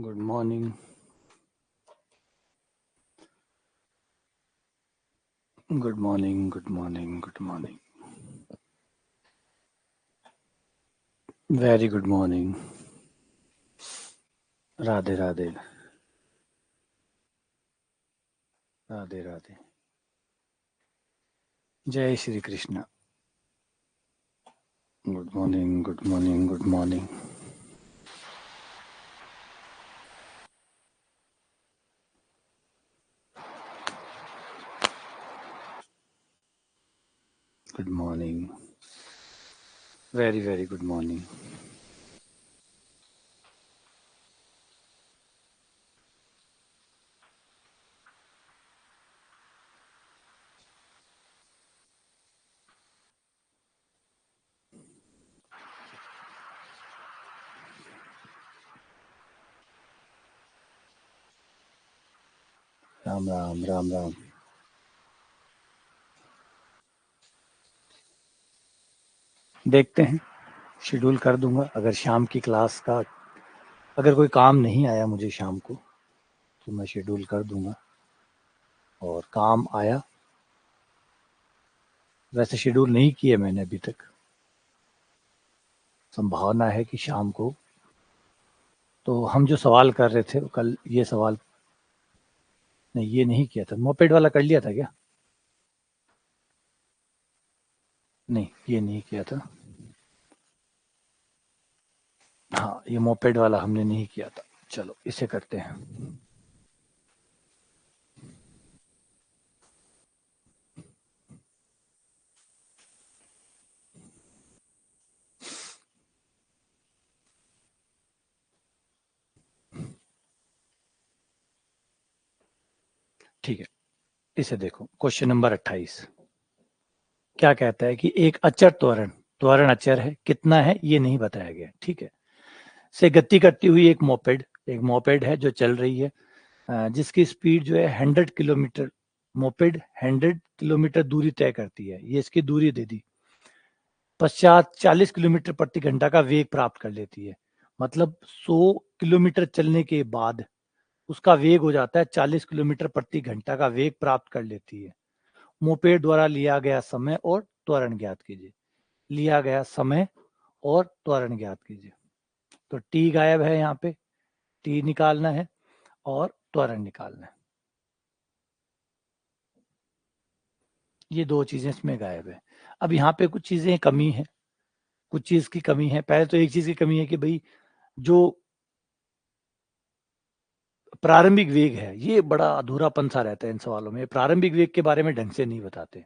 Good morning, good morning, good morning, good morning, very good morning. Radhe Radhe, Radhe Radhe, जय Shri Krishna. Good morning, good morning, good morning. Good morning, very very good morning. Ram Ram, Ram Ram. देखते हैं, schedule कर दूंगा। अगर शाम की क्लास का अगर कोई काम नहीं आया मुझे शाम को तो मैं शेड्यूल कर दूंगा। और काम आया, वैसे शेड्यूल नहीं किया मैंने अभी तक। संभावना है कि शाम को। तो हम जो सवाल कर रहे थे कल, ये सवाल नहीं, ये नहीं किया था। मोपेड वाला कर लिया था क्या? नहीं, ये नहीं किया था। हाँ, ये मोपेड वाला हमने नहीं किया था। चलो इसे करते हैं। ठीक है, इसे देखो। क्वेश्चन नंबर 28 क्या कहता है कि एक अचर त्वरण, त्वरण अचर है, कितना है ये नहीं बताया गया। ठीक है, से गति करती हुई एक मोपेड है जो चल रही है, जिसकी स्पीड जो है 100 किलोमीटर। मोपेड 100 किलोमीटर दूरी तय करती है, ये इसकी दूरी दे दी। पश्चात 40 किलोमीटर प्रति घंटा का वेग प्राप्त कर लेती है। मतलब 100 किलोमीटर चलने के बाद उसका वेग हो जाता है 40 किलोमीटर प्रति घंटा का वेग प्राप्त कर लेती है। मोपेड द्वारा लिया गया समय और त्वरण ज्ञात कीजिए। लिया गया समय और त्वरण ज्ञात कीजिए। तो टी गायब है, यहाँ पे टी निकालना है और त्वरण निकालना है। ये दो चीजें इसमें गायब है। अब यहाँ पे कुछ चीजें कमी है, कुछ चीज की कमी है। पहले तो एक चीज की कमी है कि भाई जो प्रारंभिक वेग है, ये बड़ा अधूरापन सा रहता है इन सवालों में। प्रारंभिक वेग के बारे में ढंग से नहीं बताते,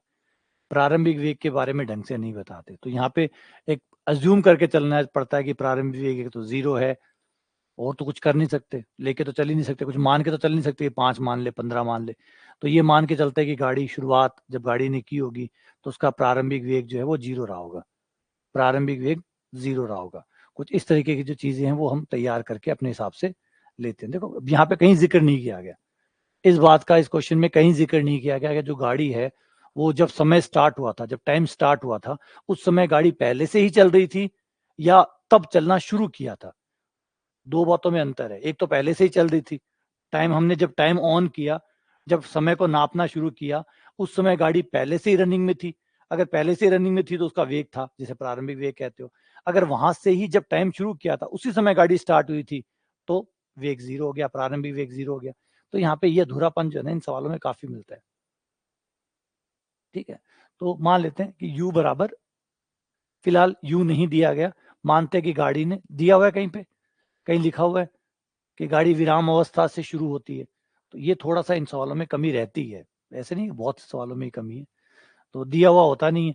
प्रारंभिक वेग के बारे में ढंग से नहीं बताते। तो यहाँ पे एक अज्यूम करके चलना पड़ता है कि प्रारंभिक वेग तो 0 है, और तो कुछ कर नहीं सकते, लेके तो चल ही नहीं सकते, कुछ मान के तो चल नहीं सकते। 5 मान ले, 15 मान ले, तो ये मान के चलते है कि गाड़ी शुरुआत जब गाड़ी ने की होगी तो उसका प्रारंभिक वेग जो है वो 0 रहा होगा। प्रारंभिक वेग 0 रहा होगा। कुछ इस तरीके की जो चीजें हैं वो हम तैयार करके अपने हिसाब से लेते हैं। देखो यहाँ पे कहीं जिक्र नहीं किया गया इस बात का, इस क्वेश्चन में कहीं जिक्र नहीं किया गया कि जो गाड़ी है वो जब समय स्टार्ट हुआ था, जब टाइम स्टार्ट हुआ था, उस समय गाड़ी पहले से ही चल रही थी या तब चलना शुरू किया था। दो बातों में अंतर है। एक तो पहले से ही चल रही थी, टाइम हमने जब टाइम ऑन किया, जब समय को नापना शुरू किया, उस समय गाड़ी पहले से ही रनिंग में थी। अगर पहले से रनिंग में थी तो उसका वेग था, जिसे प्रारंभिक वेग कहते हो। अगर वहां से ही जब टाइम शुरू किया था उसी समय गाड़ी स्टार्ट हुई थी तो वेग 0 हो गया, प्रारंभिक वेग 0 हो गया। तो यहाँ पे ये अधूरापन जो है ना इन सवालों में काफी मिलता है। ठीक है, तो मान लेते हैं कि u बराबर, फिलहाल u नहीं दिया गया, मानते हैं कि गाड़ी ने दिया हुआ है, कहीं पे कहीं लिखा हुआ है कि गाड़ी विराम अवस्था से शुरू होती है। तो ये थोड़ा सा इन सवालों में कमी रहती है, ऐसे नहीं, बहुत से सवालों में ही कमी है। तो दिया हुआ होता नहीं है।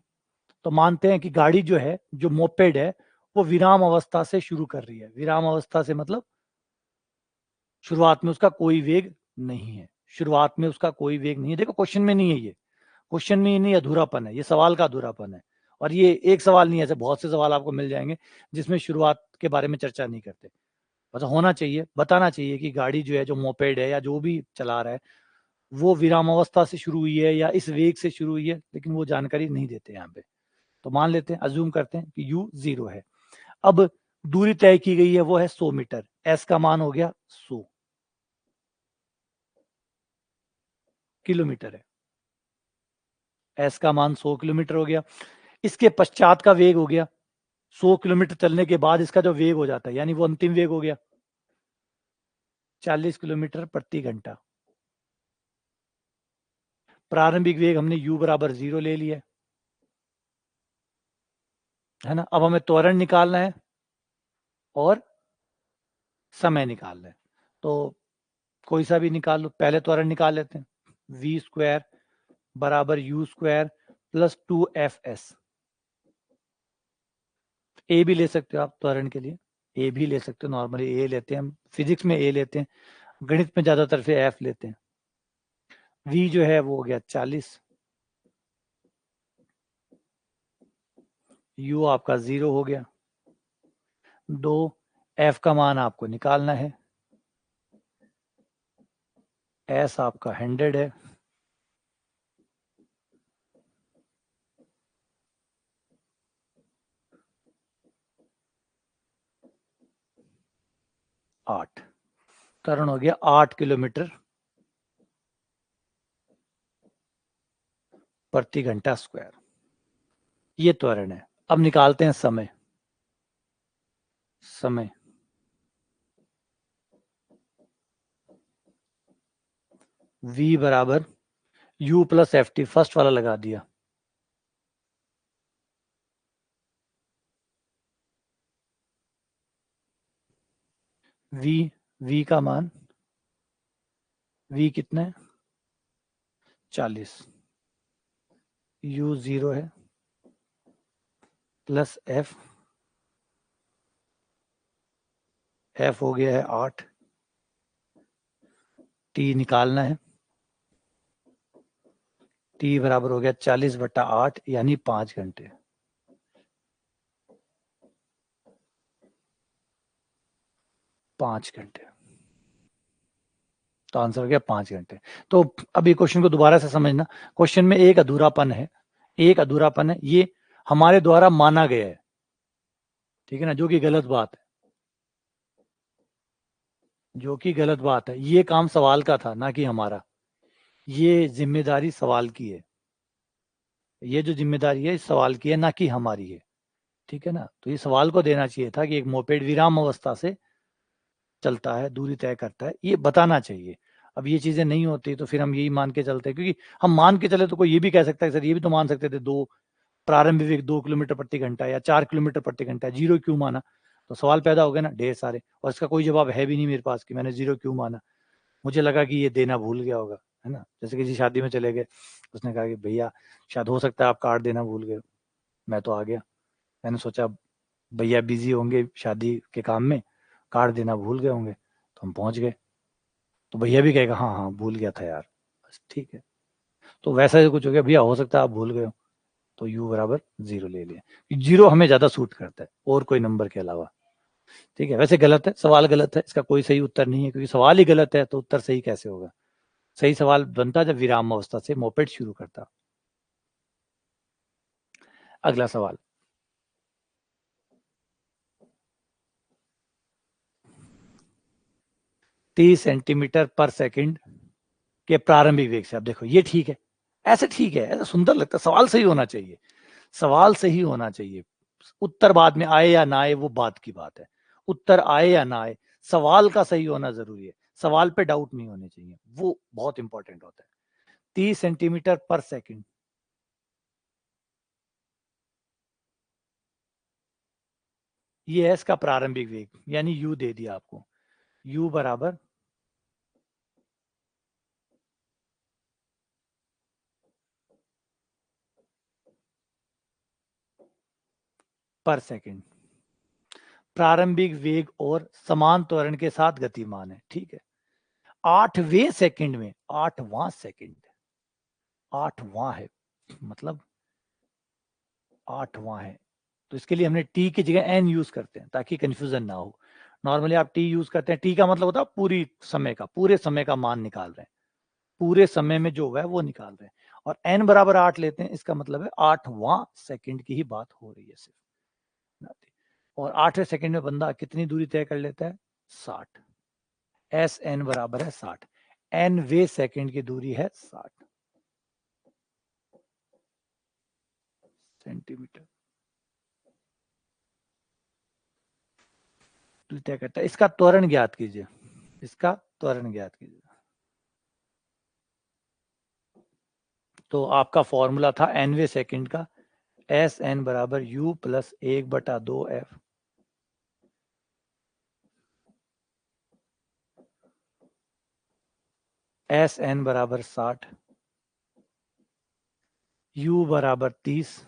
तो मानते हैं कि गाड़ी जो है, जो मोपेड है, वो विराम अवस्था से शुरू कर रही है। विराम अवस्था से मतलब शुरुआत में उसका कोई वेग नहीं है, शुरुआत में उसका कोई वेग नहीं है। देखो क्वेश्चन में नहीं है, ये क्वेश्चन में नहीं, अधूरापन है, ये सवाल का अधूरापन है। और ये एक सवाल नहीं है, ऐसे बहुत से सवाल आपको मिल जाएंगे जिसमें शुरुआत के बारे में चर्चा नहीं करते। बस होना चाहिए, बताना चाहिए कि गाड़ी जो है, जो मोपेड है या जो भी चला रहा है, वो विराम अवस्था से शुरू हुई है या इस वेग से शुरू हुई है, लेकिन वो जानकारी नहीं देते यहाँ पे। तो मान लेते हैं, अज्यूम करते हैं कि u 0 है। अब दूरी तय की गई है वो है 100 मीटर। एस का मान हो गया 100 किलोमीटर है, एस का मान 100 किलोमीटर हो गया। इसके पश्चात का वेग हो गया 100 किलोमीटर चलने के बाद इसका जो वेग हो जाता है, यानी वो अंतिम वेग हो गया 40 किलोमीटर प्रति घंटा। प्रारंभिक वेग हमने u बराबर 0 ले लिया है ना। अब हमें त्वरण निकालना है और समय निकालना है, तो कोई सा भी निकाल लो। पहले त्वरण निकाल लेते हैं, v स्क्वायर बराबर u स्क्वायर प्लस 2fs। ए भी ले सकते हो आप त्वरण के लिए, ए भी ले सकते हो, नॉर्मली ए लेते हैं हम, फिजिक्स में ए लेते हैं, गणित में ज्यादातर फिर एफ लेते हैं। v जो है वो हो गया 40, u आपका 0 हो गया, 2 f का मान आपको निकालना है, s आपका 100 है, आठ, त्वरण हो गया 8 किलोमीटर प्रति घंटा स्क्वायर, ये त्वरण है। अब निकालते हैं समय। समय v बराबर u plus f T, first वाला लगा दिया, v का मान, v कितना है 40, u 0 है प्लस f हो गया है 8, t निकालना है, t बराबर हो गया 40/8 यानी 5 घंटे। 5 घंटे, तो आंसर हो गया 5 घंटे। तो अब ये क्वेश्चन को दोबारा से समझना, क्वेश्चन में एक अधूरापन है, एक अधूरापन है, ये हमारे द्वारा माना गया है, ठीक है ना, जो कि गलत बात है, जो कि गलत बात है। ये काम सवाल का था ना कि हमारा, ये जिम्मेदारी सवाल की है, ये जो जिम्मेदारी है इस सवाल की है ना कि हमारी है, ठीक है ना। तो ये सवाल को देना चाहिए था कि एक मोपेड विराम अवस्था से चलता है, दूरी तय करता है, ये बताना चाहिए। अब ये चीजें नहीं होती तो फिर हम यही मान के चलते हैं, क्योंकि हम मान के चले तो कोई ये भी कह सकता है सर ये भी तो मान सकते थे, दो प्रारंभिक वेग 2 किलोमीटर प्रति घंटा या 4 किलोमीटर प्रति घंटा, जीरो क्यों माना। तो सवाल पैदा हो गया ना ढेर सारे, और इसका कोई जवाब है भी नहीं मेरे पास कि मैंने जीरो क्यों माना। मुझे लगा कि ये देना भूल गया होगा, है ना। जैसे किसी शादी में चले गए, उसने कहा कि भैया शायद हो सकता है आप कार्ड देना भूल गए, मैं तो आ गया, मैंने सोचा भैया बिजी होंगे शादी के काम में, कार्ड देना भूल गए होंगे, तो हम पहुंच गए, तो भैया भी कहेगा हाँ हाँ भूल गया था यार, बस ठीक है। तो वैसा ही कुछ हो गया, भैया हो सकता है आप भूल गए हो, तो u बराबर 0 ले लिया। 0 हमें ज्यादा सूट करता है और कोई नंबर के अलावा, ठीक है। वैसे गलत है, सवाल गलत है, इसका कोई सही उत्तर नहीं है, क्योंकि सवाल ही गलत है तो उत्तर सही कैसे होगा। सही सवाल बनता जब विराम अवस्था से मोपेड शुरू करता। अगला सवाल, 30 सेंटीमीटर पर सेकंड के प्रारंभिक वेग से, अब देखो ये ठीक है, ऐसे ठीक है, ऐसा सुंदर लगता है, सवाल सही होना चाहिए, सवाल सही होना चाहिए। उत्तर बाद में आए या ना आए वो बात की बात है, उत्तर आए या ना आए सवाल का सही होना जरूरी है, सवाल पे डाउट नहीं होने चाहिए, वो बहुत इंपॉर्टेंट होता है। 30 सेंटीमीटर पर सेकंड, ये है इसका प्रारंभिक वेग, यानी u दे दिया आपको, u बराबर पर सेकंड, प्रारंभिक वेग और समान त्वरण के साथ गतिमान है, ठीक है। 8वें सेकंड में, 8वां सेकंड, 8वां है, मतलब 8वां है, तो इसके लिए हमने t की जगह n यूज करते हैं ताकि कंफ्यूजन ना हो। नॉर्मली आप t यूज करते हैं, t का मतलब होता है पूरी समय का, पूरे समय का मान निकाल रहे हैं, पूरे समय में जो हुआ है वो निकाल रहे हैं, और n बराबर 8 लेते हैं, इसका मतलब है 8वां सेकंड की ही बात हो रही है सिर्फ। और 8वें सेकंड में बंदा कितनी दूरी तय कर लेता है, 60, एस एन बराबर है 60, एन वे सेकंड की दूरी है 60 सेंटीमीटर। तय करता है। इसका त्वरण ज्ञात कीजिए, इसका त्वरण ज्ञात कीजिए। तो आपका फॉर्मूला था एनवे सेकंड का, एस एन बराबर u plus 1/2 f. S n बराबर 60, यू बराबर 30,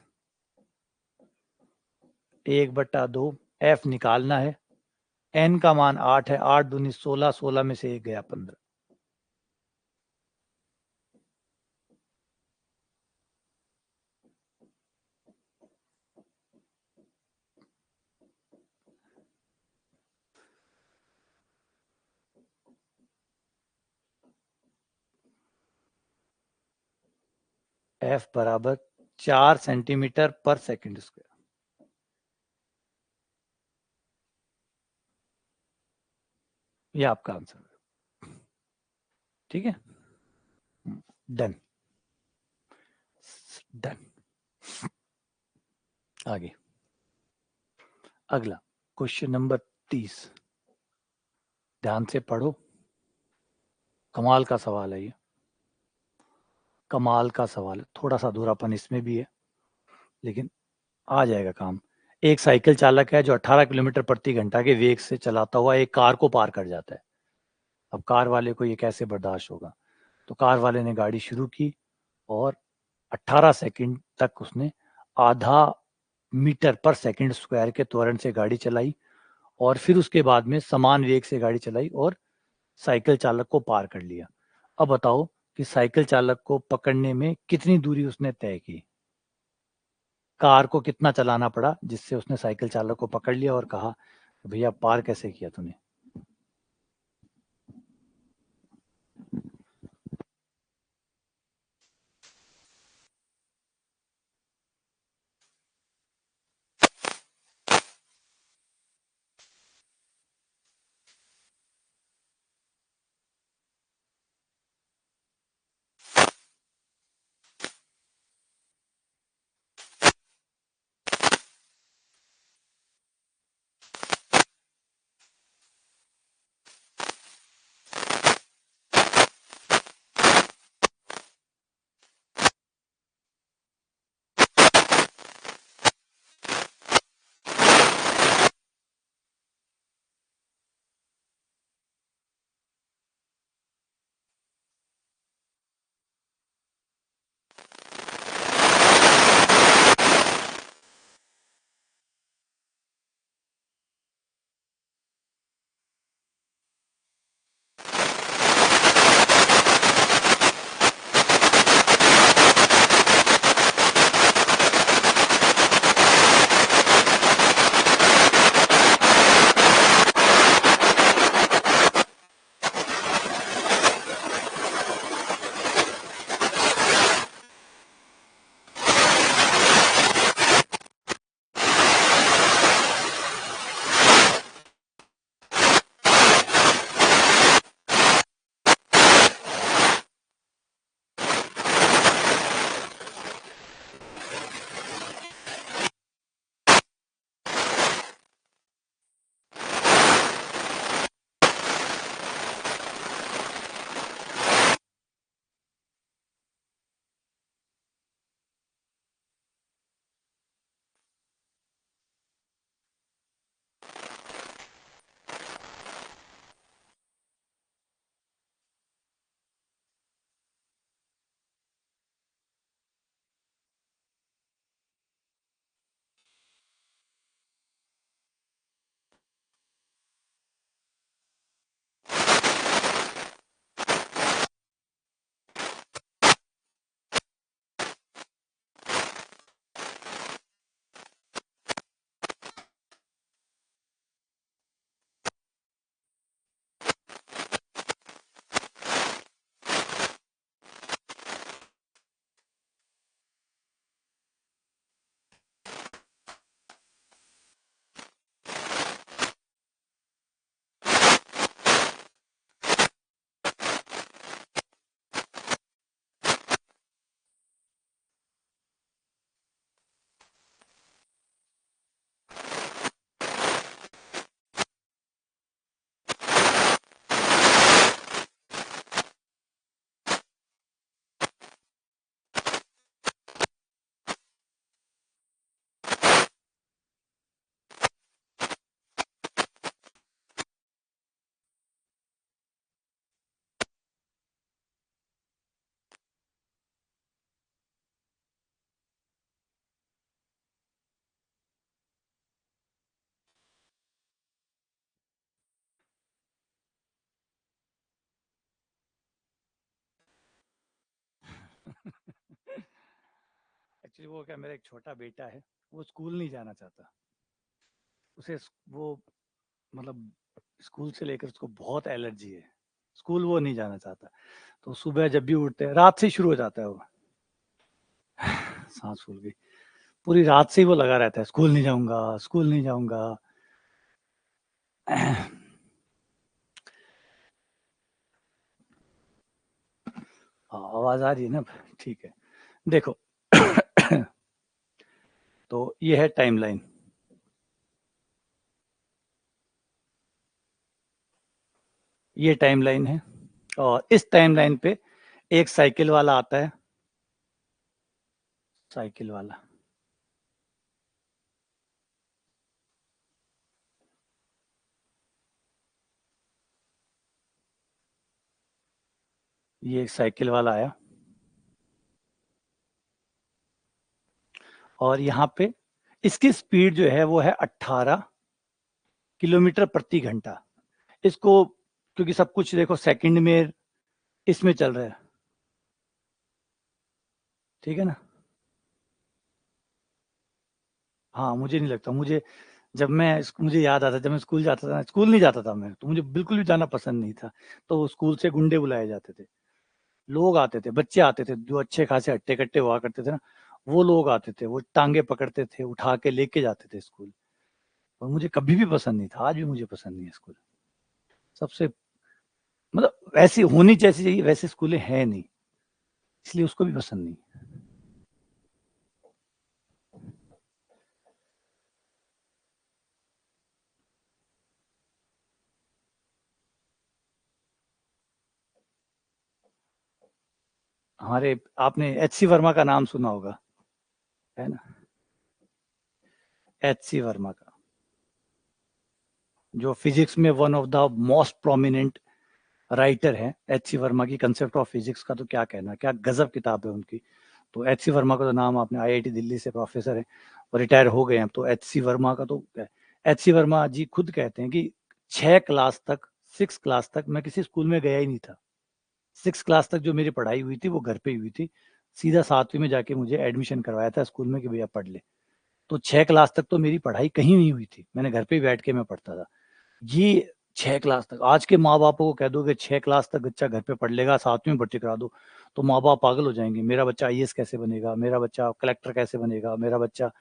1/2, एफ निकालना है। एन का मान 8 है, 8 दूनी 16, 16 में से 1 गया 15। एफ बराबर 4 सेंटीमीटर पर सेकंड स्क्वायर। ये आपका आंसर है। ठीक है, डन डन। आगे अगला क्वेश्चन नंबर 30, ध्यान से पढ़ो, कमाल का सवाल है ये, कमाल का सवाल है। थोड़ा सा अधूरापन इसमें भी है, लेकिन आ जाएगा काम। एक साइकिल चालक है जो 18 किलोमीटर प्रति घंटा के वेग से चलाता हुआ एक कार को पार कर जाता है। अब कार वाले को ये कैसे बर्दाश्त होगा? तो कार वाले ने गाड़ी शुरू की और 18 सेकंड तक उसने आधा मीटर पर सेकंड स्क्वायर के त्वरण से गाड़ी चलाई, और फिर उसके बाद में समान वेग से गाड़ी चलाई और साइकिल चालक को पार कर लिया। अब बताओ कि साइकिल चालक को पकड़ने में कितनी दूरी उसने तय की? कार को कितना चलाना पड़ा जिससे उसने साइकिल चालक को पकड़ लिया और कहा भैया पार कैसे किया तूने? एक्चुअली वो क्या, मेरा एक छोटा बेटा है, वो स्कूल नहीं जाना चाहता। उसे वो मतलब स्कूल से लेकर उसको बहुत एलर्जी है, स्कूल वो नहीं जाना चाहता। तो सुबह जब भी उठते हैं, रात से ही शुरू हो जाता है वो सांस फूल गई, पूरी रात से ही वो लगा रहता है, स्कूल नहीं जाऊंगा, स्कूल नहीं जाऊंगा। आवाज आ रही है ना? ठीक है, देखो तो ये है टाइमलाइन। ये टाइमलाइन है, और इस टाइमलाइन पे एक साइकिल वाला आता है, साइकिल वाला। ये एक साइकिल वाला आया, और यहाँ पे इसकी स्पीड जो है वो है 18 किलोमीटर प्रति घंटा। इसको, क्योंकि सब कुछ देखो सेकंड में इसमें चल रहा है, ठीक है ना? हाँ, मुझे नहीं लगता, मुझे याद आता, जब मैं स्कूल जाता था, स्कूल नहीं जाता था मैं, तो मुझे बिल्कुल भी जाना पसंद नहीं था। तो स्कूल से गुंडे बुलाए जाते थे, लोग आते थे, बच्चे आते थे जो अच्छे खासे हट्टे कट्टे हुआ करते थे ना, वो लोग आते थे, वो टांगे पकड़ते थे, उठा के लेके जाते थे स्कूल। और मुझे कभी भी पसंद नहीं था, आज भी मुझे पसंद नहीं है स्कूल। सबसे मतलब वैसी होनी जैसी चाहिए वैसे स्कूलें हैं नहीं, इसलिए उसको भी पसंद नहीं। हमारे, आपने एच सी वर्मा का नाम सुना होगा, है ना? एच सी वर्मा का, जो फिजिक्स में one of the most prominent writer है। एच सी वर्मा की कंसेप्ट ऑफ फिजिक्स का तो क्या कहना, क्या गजब किताब है उनकी। तो एच सी वर्मा का तो नाम, आपने आईआईटी दिल्ली से प्रोफेसर है और रिटायर हो गए हैं, तो एच सी वर्मा का तो, एच सी वर्मा जी खुद कहते हैं कि 6 क्लास तक, 6 क्लास तक मैं किसी स्कूल में गया ही नहीं था। 6 क्लास तक जो मेरी पढ़ाई हुई थी वो घर पे ही हुई थी। सीधा 7वीं में जाके मुझे एडमिशन करवाया था स्कूल में कि भैया पढ़ ले। तो 6 क्लास तक तो मेरी पढ़ाई कहीं नहीं हुई थी, मैंने घर पे ही बैठ के मैं पढ़ता था। ये 6 क्लास तक, आज के माँ बापों को कह दो कि 6 क्लास तक बच्चा घर पे पढ़ लेगा, 7वीं में भर्ती करा दो, तो माँ बाप पागल हो जाएंगे। मेरा बच्चा आईएएस कैसे बनेगा, मेरा बच्चा कलेक्टर कैसे बनेगा, मेरा बच्चा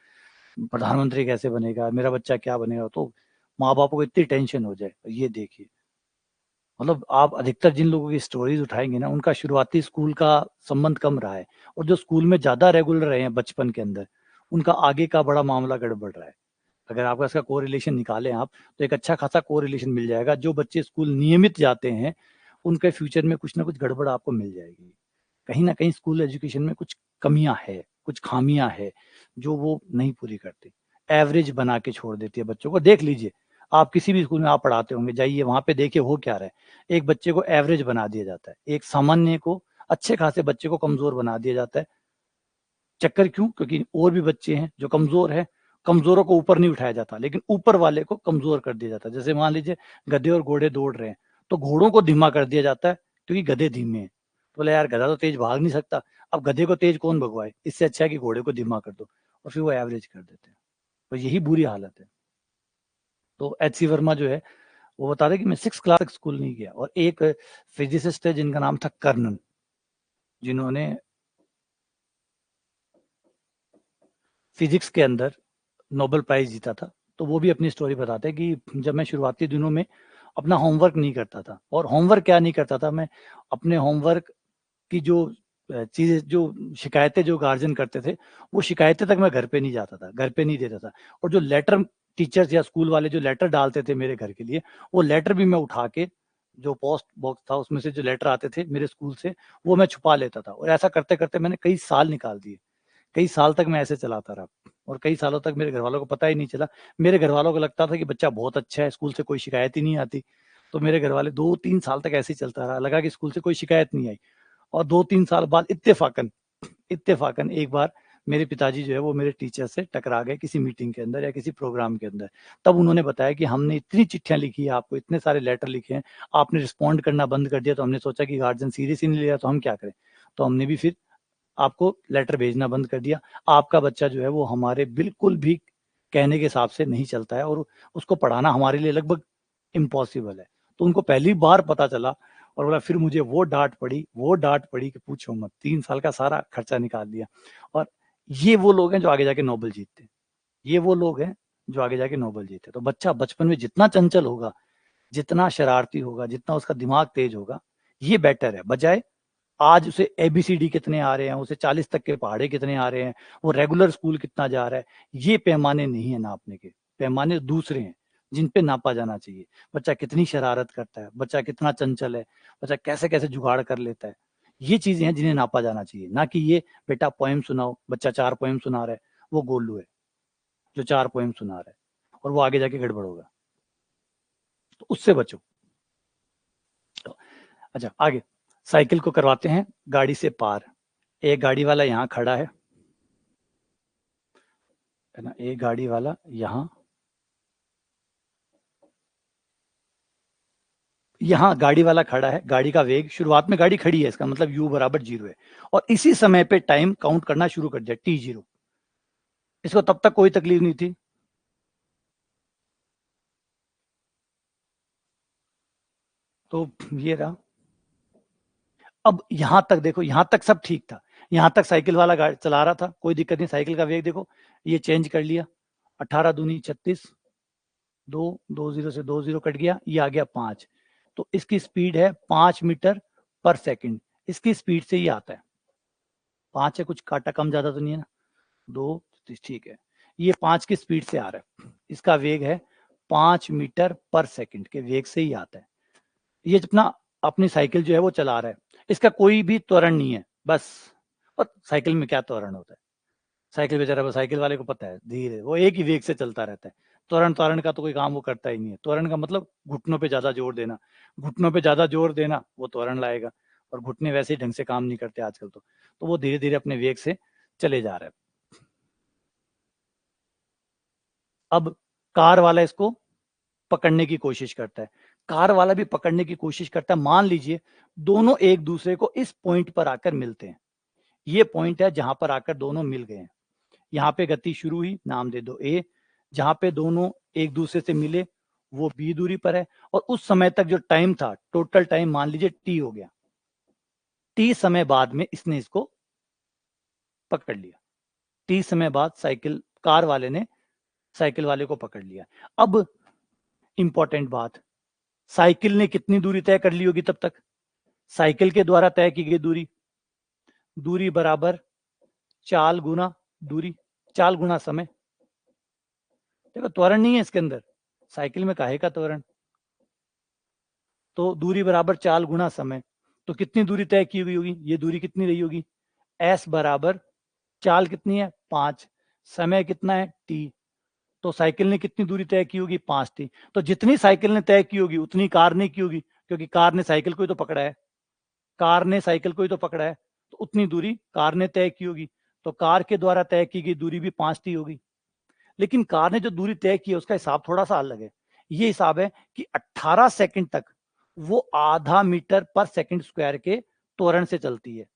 प्रधानमंत्री कैसे बनेगा, मेरा बच्चा क्या बनेगा। तो माँ बापों को इतनी टेंशन हो जाए। ये देखिए, मतलब आप अधिकतर जिन लोगों की स्टोरीज उठाएंगे ना, उनका शुरुआती स्कूल का संबंध कम रहा है, और जो स्कूल में ज्यादा रेगुलर रहे हैं बचपन के अंदर, उनका आगे का बड़ा मामला गड़बड़ रहा है। अगर आपका इसका कोरिलेशन निकालें आप, तो एक अच्छा खासा कोरिलेशन मिल जाएगा। जो बच्चे स्कूल नियमित जाते हैं, उनके फ्यूचर में कुछ ना कुछ गड़बड़ आपको मिल जाएगी। कहीं ना कहीं स्कूल एजुकेशन में कुछ कमियां है, कुछ खामियां है, जो वो नहीं पूरी करती, एवरेज बना के छोड़ देती है बच्चों को। देख लीजिए, आप किसी भी स्कूल में आप पढ़ाते होंगे, जाइए वहां पे देखिए हो क्या रहा है। एक बच्चे को एवरेज बना दिया जाता है, एक सामान्य को, अच्छे खासे बच्चे को कमजोर बना दिया जाता है। चक्कर क्यों? क्योंकि और भी बच्चे हैं जो कमजोर है, कमजोरों को ऊपर नहीं उठाया जाता, लेकिन ऊपर वाले को कमजोर कर दिया जाता है। जैसे मान लीजिए गधे और घोड़े दौड़ रहे हैं, तो घोड़ों को धीमा कर दिया जाता है क्योंकि गधे धीमे हैं। तो बोले यार, गधा तो तेज भाग नहीं सकता, अब गधे को तेज कौन भगवाए, इससे अच्छा है कि घोड़े को धीमा कर दो, और फिर वो एवरेज कर देते हैं। तो यही बुरी हालत है। तो एच सी वर्मा जो है, वो बता रहे कि मैं 6 क्लास तक स्कूल नहीं गया। और एक फिजिसिस्ट है जिनका नाम था कर्नन, जिन्होंने फिजिक्स के अंदर नोबेल प्राइज जीता था। तो वो भी अपनी स्टोरी बताते हैं कि जब मैं शुरुआती दिनों में अपना होमवर्क नहीं करता था, और होमवर्क क्या नहीं करता था मैं, अपने होमवर्क की जो चीजें, जो शिकायतें जो गार्जियन करते थे, वो शिकायतें तक मैं घर पे नहीं जाता था, घर पे नहीं देता था। और जो लेटर टीचर्स या स्कूल वाले जो लेटर डालते थे मेरे घर के लिए, वो लेटर भी मैं उठा के, जो पोस्ट बॉक्स था उसमें से जो लेटर आते थे मेरे स्कूल से, वो मैं छुपा लेता था। और ऐसा करते करते मैंने कई साल निकाल दिए, कई साल तक मैं ऐसे चलाता रहा, और कई सालों तक मेरे घर वालों को पता ही नहीं चला। मेरे घर वालों को लगता था कि बच्चा बहुत अच्छा है, स्कूल से कोई शिकायत ही नहीं आती। तो मेरे घर वाले 2-3 साल तक ऐसे ही चलता रहा, लगा कि स्कूल से कोई शिकायत नहीं आई। और 2-3 साल बाद इत्तेफाकन, इत्तेफाकन एक बार मेरे पिताजी जो है वो मेरे टीचर से टकरा गए किसी मीटिंग के अंदर या किसी प्रोग्राम के अंदर। तब उन्होंने बताया कि हमने इतनी चिट्ठियां लिखी है आपको, इतने सारे लेटर लिखे हैं, आपने रिस्पॉन्ड करना बंद कर दिया, तो हमने सोचा कि गार्जियन सीरियस ही नहीं ले रहा, तो हम क्या करें। तो हमने भी फिर आपको लेटर भेजना बंद कर दिया। आपका बच्चा जो है वो हमारे बिल्कुल भी कहने के हिसाब से नहीं चलता है और उसको पढ़ाना हमारे लिए लगभग इम्पॉसिबल है। तो उनको पहली बार पता चला और बोला, फिर मुझे वो डांट पड़ी कि पूछो मत, 3 साल का सारा खर्चा निकाल दिया। और ये वो लोग हैं जो आगे जाके नोबेल जीतते हैं। ये वो लोग हैं जो आगे जाके नोबेल जीते हैं। तो बच्चा बचपन में जितना चंचल होगा, जितना शरारती होगा, जितना उसका दिमाग तेज होगा, ये बेटर है, बजाय आज उसे एबीसीडी कितने आ रहे हैं, उसे 40 तक के पहाड़े कितने आ रहे हैं, वो रेगुलर स्कूल कितना जा रहा है। ये पैमाने नहीं है नापने के, पैमाने दूसरे हैं जिन पे नापा जाना चाहिए। बच्चा कितनी शरारत करता है, बच्चा कितना चंचल है, बच्चा कैसे कैसे जुगाड़ कर लेता है, ये चीजें हैं जिन्हें नापा जाना चाहिए। ना कि ये बेटा पोएम सुनाओ, बच्चा 4 पोएम सुना रहा है, वो गोलू है जो 4 पोएम सुना रहा है और वो आगे जाके गड़बड़ होगा। तो उससे बचो। तो अच्छा, आगे साइकिल को करवाते हैं गाड़ी से पार। एक गाड़ी वाला यहाँ खड़ा है ना, एक गाड़ी वाला यहाँ गाड़ी वाला खड़ा है। गाड़ी का वेग, शुरुआत में गाड़ी खड़ी है, इसका मतलब u बराबर 0 है। और इसी समय पे टाइम काउंट करना शुरू कर दिया, t0। इसको तब तक कोई तकलीफ नहीं थी। तो ये रहा। अब यहां तक देखो, यहां तक सब ठीक था। यहां तक साइकिल वाला गाड़ी चला रहा था, कोई दिक्कत नहीं। साइकिल का वेग देखो, ये चेंज कर लिया, 18 दूनी 36, 2 से 2 0 कट गया, ये आ गया 5। तो इसकी स्पीड है 5 मीटर पर सेकंड। इसकी स्पीड से ये आता है 5 है, कुछ काटा कम ज्यादा तो नहीं है ना, 2, ठीक है। ये 5 की स्पीड से आ रहा है, इसका वेग है 5 मीटर पर सेकंड के वेग से ही आता है। ये अपना अपनी साइकिल जो है वो चला रहा है, इसका कोई भी त्वरण नहीं है बस। और साइकिल में क्या त्वरण होता है, साइकिल बेचारा, साइकिल वाले को पता है, धीरे, वो एक ही वेग से चलता रहता है। त्वरण त्वरण का तो कोई काम वो करता ही नहीं है। त्वरण का मतलब घुटनों पे ज्यादा जोर देना, घुटनों पे ज्यादा जोर देना वो त्वरण लाएगा। और घुटने वैसे ही ढंग से काम नहीं करते आजकल। तो वो धीरे धीरे अपने वेग से चले जा रहा है। अब कार वाला इसको पकड़ने की कोशिश करता है, कार वाला भी पकड़ने की कोशिश करता है। मान लीजिए दोनों एक दूसरे को इस पॉइंट पर आकर मिलते हैं, ये पॉइंट है जहां पर आकर दोनों मिल गए हैं। यहाँ पे गति शुरू हुई, नाम दे दो ए। जहां पे दोनों एक दूसरे से मिले वो बी दूरी पर है। और उस समय तक जो टाइम था, टोटल टाइम मान लीजिए टी हो गया। टी समय बाद में इसने इसको पकड़ लिया। टी समय बाद साइकिल कार वाले ने साइकिल वाले को पकड़ लिया। अब इंपॉर्टेंट बात, साइकिल ने कितनी दूरी तय कर ली होगी तब तक? साइकिल के द्वारा तय की गई दूरी, दूरी बराबर चाल गुना दूरी, चाल गुना समय। देखो त्वरण नहीं है इसके अंदर, साइकिल में काहे का त्वरण। तो दूरी बराबर चाल गुना समय। तो कितनी दूरी तय की हुई होगी, ये दूरी कितनी रही होगी? s बराबर चाल कितनी है 5, समय कितना है t। तो साइकिल ने कितनी दूरी तय की होगी 5t। तो जितनी साइकिल ने तय की होगी उतनी कार ने की होगी, क्योंकि कार ने साइकिल को ही तो पकड़ा है, कार ने साइकिल को ही तो पकड़ा है। तो उतनी दूरी कार ने तय की होगी। तो कार के द्वारा तय की गई दूरी भी 5t होगी। लेकिन कार ने जो दूरी तय की है उसका हिसाब थोड़ा सा अलग है। ये हिसाब है कि 18 सेकंड तक वो आधा मीटर पर सेकंड स्क्वायर के त्वरण से चलती है।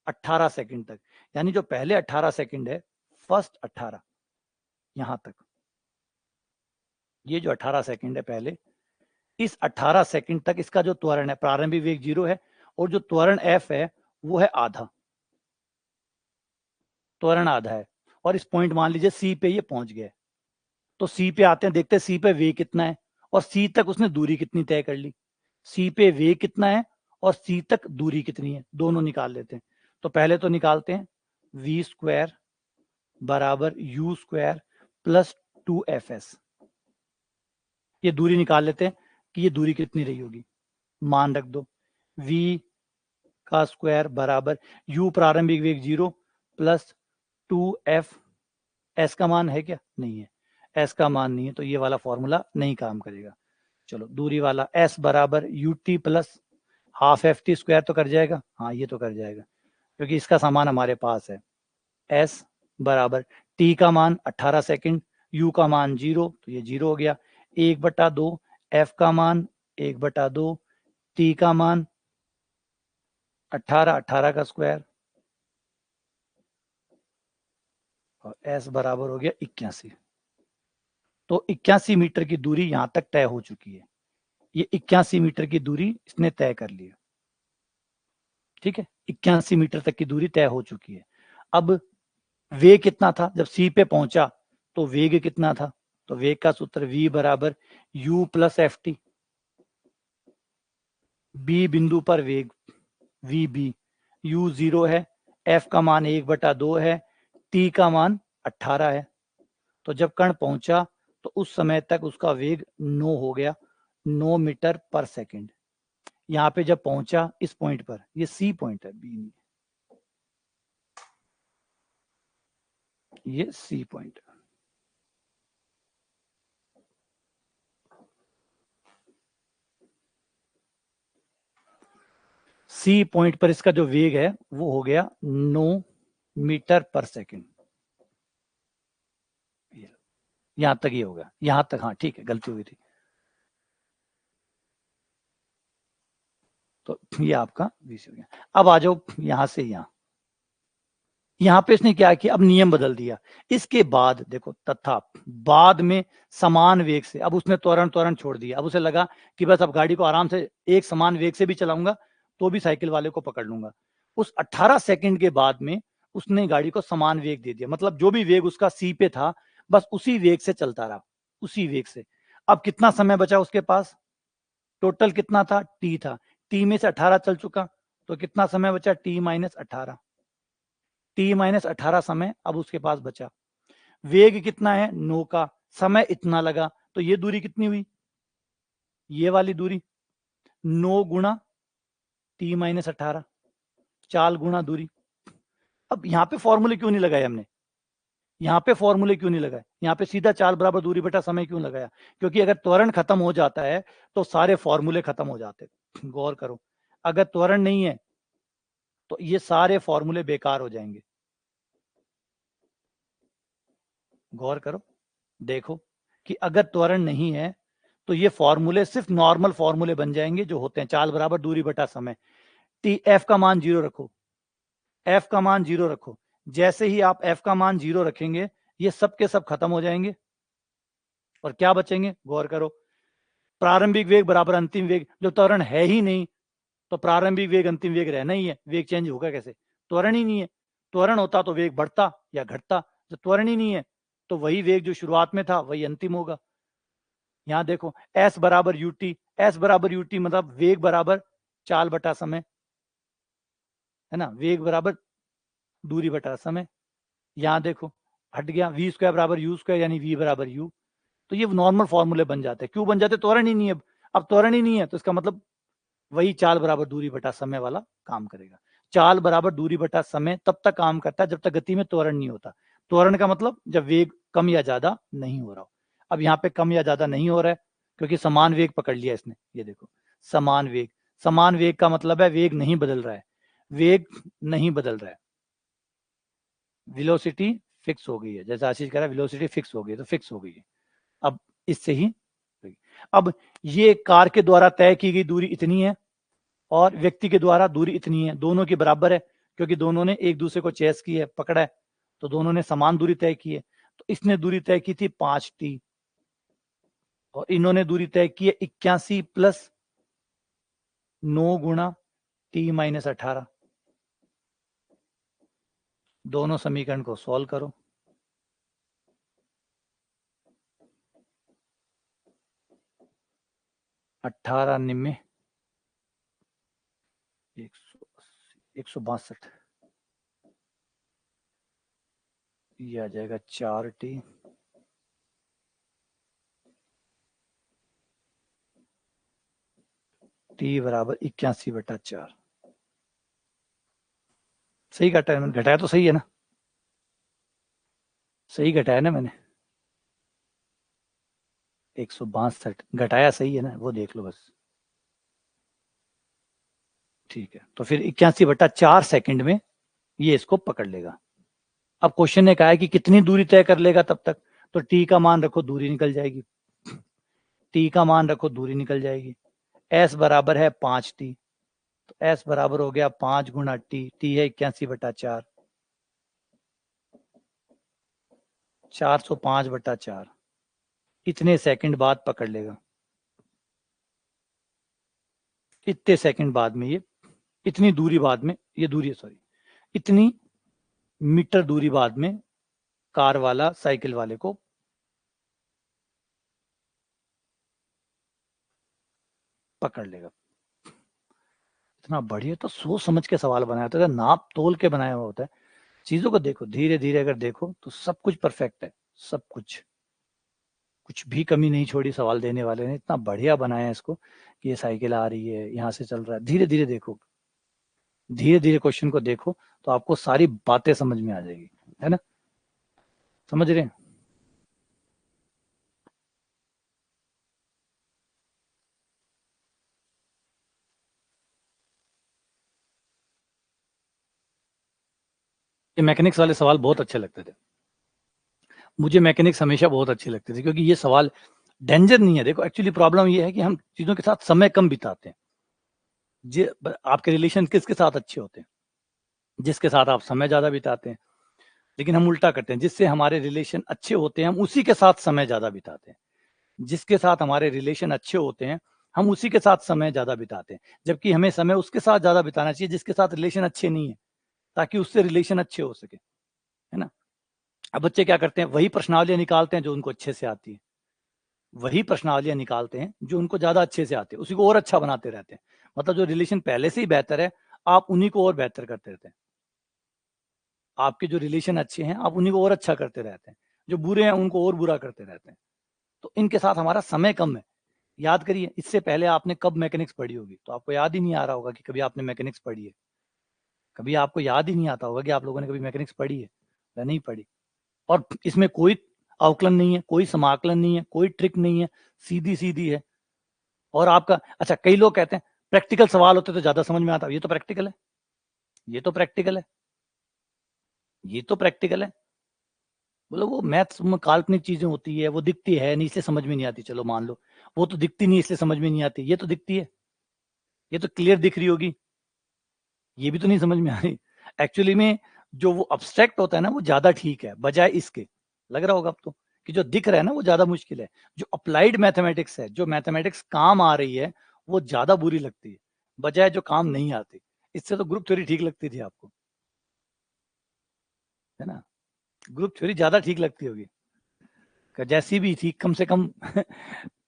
18 सेकंड तक, यानी जो पहले 18 सेकंड है, फर्स्ट 18 यहां तक, ये जो 18 सेकंड है पहले, इस 18 सेकंड तक इसका जो त्वरण है, प्रारंभिक वेग 0 है और जो त्वरण f है वो है आधा, त्वरण आधा है। और इस पॉइंट मान लीजिए सी पे ये पहुंच गए। तो सी पे आते हैं, देखते हैं सी पे वेग कितना है और सी तक उसने दूरी कितनी तय कर ली। सी पे वेग कितना है और सी तक दूरी कितनी है, दोनों निकाल लेते हैं। तो पहले तो निकालते हैं वी स्क्वायर बराबर यू स्क्वायर प्लस 2fs। ये दूरी निकाल लेते हैं कि ये दूरी कितनी रही होगी। मान रख दो v का स्क्वायर बराबर u प्रारंभिक वेग 0 प्लस 2f। s का मान है क्या? नहीं है, s का मान नहीं है, तो ये वाला फॉर्मूला नहीं काम करेगा। चलो दूरी वाला s बराबर U T plus half F T square तो कर जाएगा, हाँ ये तो कर जाएगा क्योंकि इसका सामान हमारे पास है। s बराबर t का मान 18 सेकंड, u का मान 0, तो ये 0 हो गया। 1/2 f का मान 1/2, t का मान 18, 18 का स्क्वायर और s बराबर हो गया 81। तो 81 मीटर की दूरी यहां तक तय हो चुकी है। ये 81 मीटर की दूरी इसने तय कर ली है। ठीक है, 81 मीटर तक की दूरी तय हो चुकी है। अब वेग कितना था जब सी पे पहुंचा, तो वेग कितना था? तो वेग का सूत्र v बराबर u plus f t. B बिंदु पर वेग वी बी, u 0 है, f का मान 1/2 है, t का मान 18 है। तो जब कण पहुंचा तो उस समय तक उसका वेग 9 हो गया, 9 मीटर पर सेकंड। यहाँ पे जब पहुंचा इस पॉइंट पर, ये सी पॉइंट है, बी नहीं, ये सी पॉइंट है। सी पॉइंट पर इसका जो वेग है वो हो गया 9 मीटर पर सेकंड। यहां तक ये होगा, यहां तक, हाँ ठीक है, गलती हुई थी। तो ये आपका VC हो गया। अब आ जाओ यहां से यहां पे इसने क्या किया, अब नियम बदल दिया। इसके बाद देखो, तथा बाद में समान वेग से, अब उसने त्वरण त्वरण छोड़ दिया। अब उसे लगा कि बस अब गाड़ी को आराम से एक समान वेग से भी चलाऊंगा तो भी साइकिल वाले को पकड़ लूंगा। उस 18 सेकंड के बाद में उसने गाड़ी को समान वेग दे दिया, मतलब जो भी वेग उसका सी पे था बस उसी वेग से चलता रहा, उसी वेग से। अब कितना समय बचा उसके पास? टोटल कितना था? टी था, टी में से 18 चल चुका, तो कितना समय बचा? T minus 18। टी माइनस 18 समय अब उसके पास बचा। वेग कितना है? 9 का, समय इतना लगा, तो ये दूरी कितनी हुई? ये वाली दूरी 9 गुणा टी माइनस 18, 4 गुणा दूरी। अब यहाँ पे फॉर्मूले क्यों नहीं लगाए हमने? यहाँ पे फॉर्मूले क्यों नहीं लगाए? यहाँ पे सीधा 4 बराबर दूरी बटा समय क्यों लगाया? क्योंकि अगर त्वरण खत्म हो जाता है तो सारे फॉर्मूले खत्म हो जाते। गौर करो, अगर त्वरण नहीं है तो ये सारे फॉर्मूले बेकार हो जाएंगे। गौर करो, देखो कि अगर त्वरण नहीं है तो ये फॉर्मूले सिर्फ नॉर्मल फॉर्मूले बन जाएंगे जो होते हैं, 4 बराबर दूरी बटा समय। टी एफ का मान 0 रखो, एफ का मान 0 रखो। जैसे ही आप एफ का मान 0 रखेंगे ये सब के सब खत्म हो जाएंगे और क्या बचेंगे? गौर करो, प्रारंभिक वेग बराबर अंतिम वेग। जो त्वरण है ही नहीं तो प्रारंभिक वेग अंतिम वेग रहना ही है, वेग चेंज होगा कैसे? त्वरण ही नहीं है। त्वरण होता तो वेग बढ़ता या घटता, जब त्वरण ही नहीं है तो वही वेग जो शुरुआत में था वही अंतिम होगा। यहां देखो, एस बराबर यूटी, एस बराबर यूटी मतलब वेग बराबर चाल बटा समय, है ना, वेग बराबर दूरी बटा समय। यहां देखो हट गया, वी स्क्वायर बराबर यू स्क्वायर यानी वी बराबर यू। तो ये नॉर्मल फॉर्मूले बन जाते हैं। क्यों बन जाते? त्वरण ही नहीं है। अब त्वरण ही नहीं है तो इसका मतलब वही चाल बराबर दूरी बटा समय वाला काम करेगा। चाल बराबर दूरी बटा समय तब तक काम करता है जब तक गति में त्वरण नहीं होता। त्वरण का मतलब जब वेग कम या ज्यादा नहीं हो रहा हो। अब यहाँ पे कम या ज्यादा नहीं हो रहा है क्योंकि समान वेग पकड़ लिया इसने। ये देखो, समान वेग, समान वेग का मतलब है वेग नहीं बदल रहा है, वेग नहीं बदल रहा है, वेलोसिटी फिक्स हो गई है। जैसे आशीष कह रहा है वेलोसिटी फिक्स हो गई, तो फिक्स हो गई है। अब इससे ही, अब ये कार के द्वारा तय की गई दूरी इतनी है और व्यक्ति के द्वारा दूरी इतनी है, दोनों की बराबर है क्योंकि दोनों ने एक दूसरे को चेस की है, पकड़ा है, तो दोनों ने समान दूरी तय की है। तो इसने दूरी तय की थी 5t और इन्होंने दूरी तय की है 81 प्लस 9 गुणा टी माइनस 18। दोनों समीकरण को सॉल्व करो। 18 निम्न 162, ये आ जाएगा 4t टी बराबर 81/4। सही घटाया मैंने? घटाया तो सही है ना? सही घटाया ना मैंने? 162 घटाया सही है ना? वो देख लो बस। ठीक है, तो फिर 81/4 सेकंड में ये इसको पकड़ लेगा। अब क्वेश्चन ने कहा है कि कितनी दूरी तय कर लेगा तब तक, तो टी का मान रखो, दूरी निकल जाएगी। टी का मान रखो, दूरी निकल जाएगी। एस बराबर है 5t, तो एस बराबर हो गया 5 गुणा टी, टी है 81/4। 405/4 इतने सेकंड बाद पकड़ लेगा, इतने सेकंड बाद में ये, इतनी दूरी बाद में, ये दूरी सॉरी, इतनी मीटर दूरी बाद में कार वाला साइकिल वाले को पकड़ लेगा। इतना बढ़िया, तो सोच समझ के सवाल बनाया होता है, नाप तोल के बनाया हुआ होता है। चीजों को देखो, धीरे धीरे अगर देखो तो सब कुछ परफेक्ट है, सब कुछ, कुछ भी कमी नहीं छोड़ी सवाल देने वाले ने। इतना बढ़िया बनाया है इसको कि ये साइकिल आ रही है, यहाँ से चल रहा है, धीरे धीरे देखो, धीरे धीरे क्वेश्चन को देखो तो आपको सारी बातें समझ में आ जाएगी, है ना? समझ रहे हैं? ये मैकेनिक्स वाले सवाल बहुत अच्छे लगते थे मुझे, मैकेनिक्स हमेशा बहुत अच्छी लगती थी, क्योंकि ये सवाल डेंजर नहीं है। देखो एक्चुअली प्रॉब्लम ये है कि हम चीजों के साथ समय कम बिताते हैं। आपके रिलेशन किसके साथ अच्छे होते हैं? जिसके साथ आप समय ज्यादा बिताते हैं। लेकिन हम उल्टा करते हैं, जिससे हमारे रिलेशन अच्छे होते हैं हम उसी के साथ समय ज्यादा बिताते हैं। जिसके साथ हमारे रिलेशन अच्छे होते हैं हम उसी के साथ समय ज्यादा बिताते हैं, जबकि हमें समय उसके साथ ज्यादा बिताना चाहिए जिसके साथ रिलेशन अच्छे नहीं है, ताकि उससे रिलेशन अच्छे हो सके, है ना? अब बच्चे क्या करते हैं, वही प्रश्नावलियां निकालते हैं जो उनको अच्छे से आती है, वही प्रश्नावलियां निकालते हैं जो उनको ज्यादा अच्छे से आते हैं, उसी को और अच्छा बनाते रहते हैं। मतलब जो रिलेशन पहले से ही बेहतर है, आप उन्हीं को और बेहतर करते रहते हैं। आपके जो रिलेशन अच्छे हैं आप उन्हीं को और अच्छा करते रहते हैं, जो बुरे हैं उनको और बुरा करते रहते हैं। तो इनके साथ हमारा समय कम है। याद करिए, इससे पहले आपने कब मैकेनिक्स पढ़ी होगी, तो आपको याद ही नहीं आ रहा होगा कि कभी आपने मैकेनिक्स पढ़ी है। कभी आपको याद ही नहीं आता होगा कि आप लोगों ने कभी मैकेनिक्स पढ़ी है या नहीं पढ़ी। और इसमें कोई अवकलन नहीं है, कोई समाकलन नहीं है, कोई ट्रिक नहीं है, सीधी सीधी है। और आपका, अच्छा, कई लोग कहते हैं प्रैक्टिकल सवाल होते तो ज्यादा समझ में आता। ये तो प्रैक्टिकल है, ये तो प्रैक्टिकल है, ये तो प्रैक्टिकल है। बोलो वो मैथ्स में काल्पनिक चीजें होती है, वो दिखती है नहीं इसलिए समझ में नहीं आती, चलो मान लो। वो तो दिखती नहीं इसलिए समझ में नहीं आती, ये तो दिखती है, ये तो क्लियर दिख रही होगी, ये भी तो नहीं समझ में आ रही। एक्चुअली में जो वो अब्स्ट्रैक्ट होता है ना, वो ज्यादा ठीक है बजाय इसके। लग रहा होगा अब तो कि जो दिख रहा है ना वो ज्यादा मुश्किल है। जो अप्लाइड मैथमेटिक्स है, जो मैथमेटिक्स काम आ रही है, वो ज्यादा बुरी लगती है बजाय जो काम नहीं आती। इससे तो ग्रुप थ्योरी ठीक लगती थी आपको, है ना? ग्रुप थ्योरी ज्यादा ठीक लगती होगी, जैसी भी थी कम से कम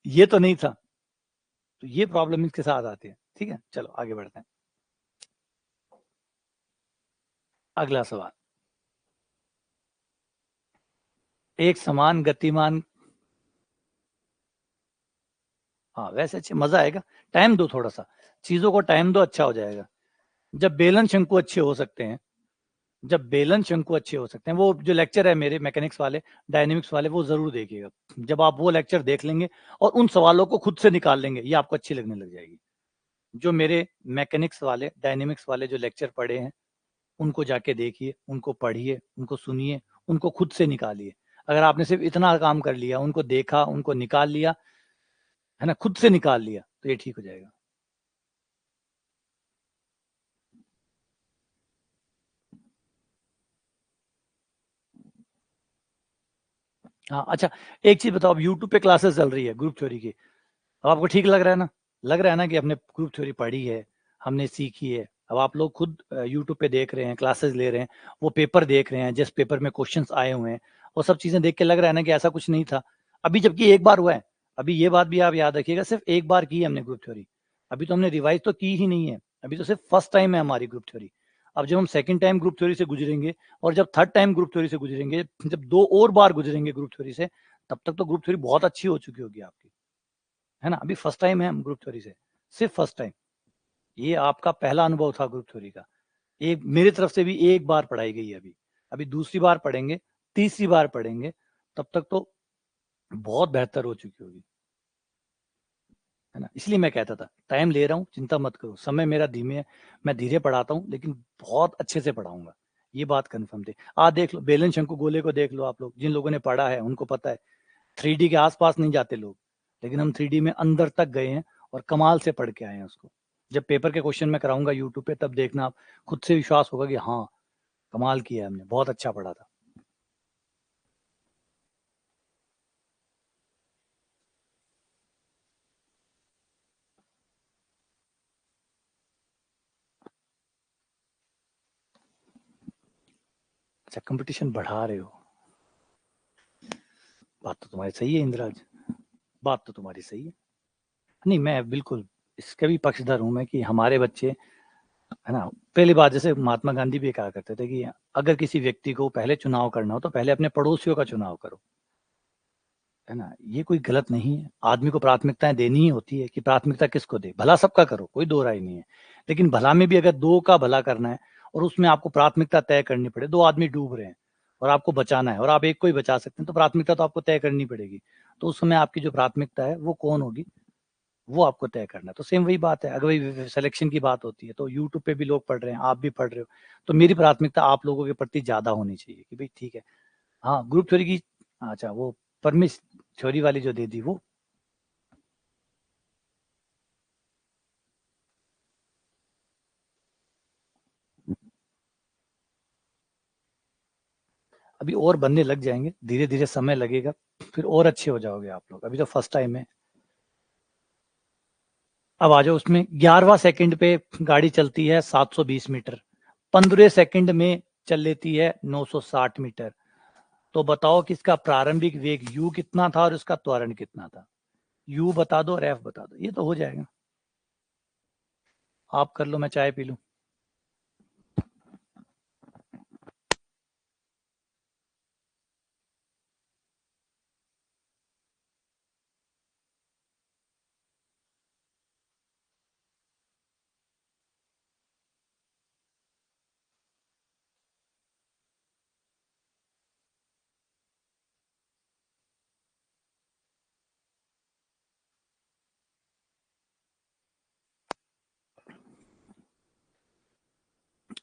ये तो नहीं था। तो ये प्रॉब्लम इसके साथ आती है। ठीक है, चलो आगे बढ़ते हैं। अगला सवाल, एक समान गतिमान, हाँ वैसे अच्छे, मजा आएगा। टाइम दो थोड़ा सा, चीजों को टाइम दो, अच्छा हो जाएगा। जब बेलन शंकु अच्छे हो सकते हैं, जब बेलन शंकु अच्छे हो सकते हैं, वो जो लेक्चर है मेरे मैकेनिक्स वाले, डायनेमिक्स वाले, वो जरूर देखिएगा। जब आप वो लेक्चर देख लेंगे और उन सवालों को खुद से निकाल लेंगे, ये आपको अच्छी लगने लग जाएगी। जो मेरे मैकेनिक्स वाले, डायनेमिक्स वाले जो लेक्चर पढ़े हैं, उनको जाके देखिए, उनको पढ़िए, उनको सुनिए, उनको खुद से निकालिए। अगर आपने सिर्फ इतना काम कर लिया, उनको देखा, उनको निकाल लिया, है ना, खुद से निकाल लिया, तो ये ठीक हो जाएगा। हाँ अच्छा, एक चीज बताओ, अब यूट्यूब पे क्लासेस चल रही है ग्रुप थ्योरी की, अब आपको ठीक लग रहा है ना? लग रहा है ना कि हमने ग्रुप थ्योरी पढ़ी है, हमने सीखी है। अब आप लोग खुद यूट्यूब पे देख रहे हैं, क्लासेस ले रहे हैं, वो पेपर देख रहे हैं जिस पेपर में क्वेश्चंस आए हुए हैं, वो सब चीजें देख के लग रहा है ना कि ऐसा कुछ नहीं था अभी, जबकि एक बार हुआ है। अभी ये बात भी आप याद रखिएगा, सिर्फ एक बार की है हमने ग्रुप थ्योरी, अभी तो हमने रिवाइज तो की ही नहीं है, अभी तो सिर्फ फर्स्ट टाइम है हमारी ग्रुप थ्योरी। अब जब हम सेकंड टाइम ग्रुप थ्योरी से गुजरेंगे, और जब थर्ड टाइम ग्रुप थ्योरी से गुजरेंगे, जब 2 और बार गुजरेंगे ग्रुप थ्योरी से, तब तक तो ग्रुप थ्योरी बहुत अच्छी हो चुकी होगी आपकी, है ना? अभी फर्स्ट टाइम है हम ग्रुप थ्योरी से, सिर्फ फर्स्ट टाइम। ये आपका पहला अनुभव था ग्रुप थ्योरी का। एक मेरी तरफ से भी एक बार पढ़ाई गई है अभी, अभी दूसरी बार पढ़ेंगे, तीसरी बार पढ़ेंगे, तब तक तो बहुत बेहतर हो चुकी होगी, है ना? इसलिए मैं कहता था टाइम ले रहा हूँ, चिंता मत करो, समय मेरा धीमे है, मैं धीरे पढ़ाता हूँ लेकिन बहुत अच्छे से पढ़ाऊंगा। ये बात कंफर्म थी। देख लो बेलन शंकु गोले को, देख लो आप लोग, जिन लोगों ने पढ़ा है उनको पता है, 3D के आसपास नहीं जाते लोग, लेकिन हम 3D में अंदर तक गए हैं और कमाल से पढ़ के आए हैं उसको। जब पेपर के क्वेश्चन मैं कराऊंगा यूट्यूब पे, तब देखना आप, खुद से विश्वास होगा कि हाँ, कमाल किया हमने, बहुत अच्छा पढ़ा था। अच्छा, कंपटीशन बढ़ा रहे हो, बात तो तुम्हारी सही है इंद्राज, बात तो तुम्हारी सही है। नहीं, मैं बिल्कुल इसका भी पक्षधर हूं मैं कि हमारे बच्चे, है ना, पहली बात जैसे महात्मा गांधी भी कहा करते थे कि अगर किसी व्यक्ति को पहले चुनाव करना हो तो पहले अपने पड़ोसियों का चुनाव करो, है ना। ये कोई गलत नहीं है, आदमी को प्राथमिकताएं देनी ही होती है कि प्राथमिकता किसको दे, भला सबका करो, कोई दो राय नहीं है। लेकिन भला में भी अगर दो का भला करना है और उसमें आपको प्राथमिकता तय करनी पड़े, दो आदमी डूब रहे हैं और आपको बचाना है और आप एक को ही बचा सकते हैं, तो प्राथमिकता तो आपको तय करनी पड़ेगी। तो उस समय आपकी जो प्राथमिकता है वो कौन होगी, वो आपको तय करना है। तो सेम वही बात है, अगर वही सिलेक्शन की बात होती है तो यूट्यूब पे भी लोग पढ़ रहे हैं, आप भी पढ़ रहे हो, तो मेरी प्राथमिकता आप लोगों के प्रति ज्यादा होनी चाहिए कि भाई ठीक है। हाँ, ग्रुप थ्योरी की, अच्छा वो परमिश थ्योरी वाली जो दे दी वो, अभी और बनने लग जाएंगे, धीरे धीरे समय लगेगा, फिर और अच्छे हो जाओगे आप लोग, अभी तो फर्स्ट टाइम है। अब आ जाओ उसमें, 11वां सेकंड पे गाड़ी चलती है 720 मीटर, 15 सेकंड में चल लेती है 960 मीटर। तो बताओ कि इसका प्रारंभिक वेग u कितना था और इसका त्वरण कितना था। u बता दो और f बता दो, ये तो हो जाएगा। आप कर लो, मैं चाय पी लूं।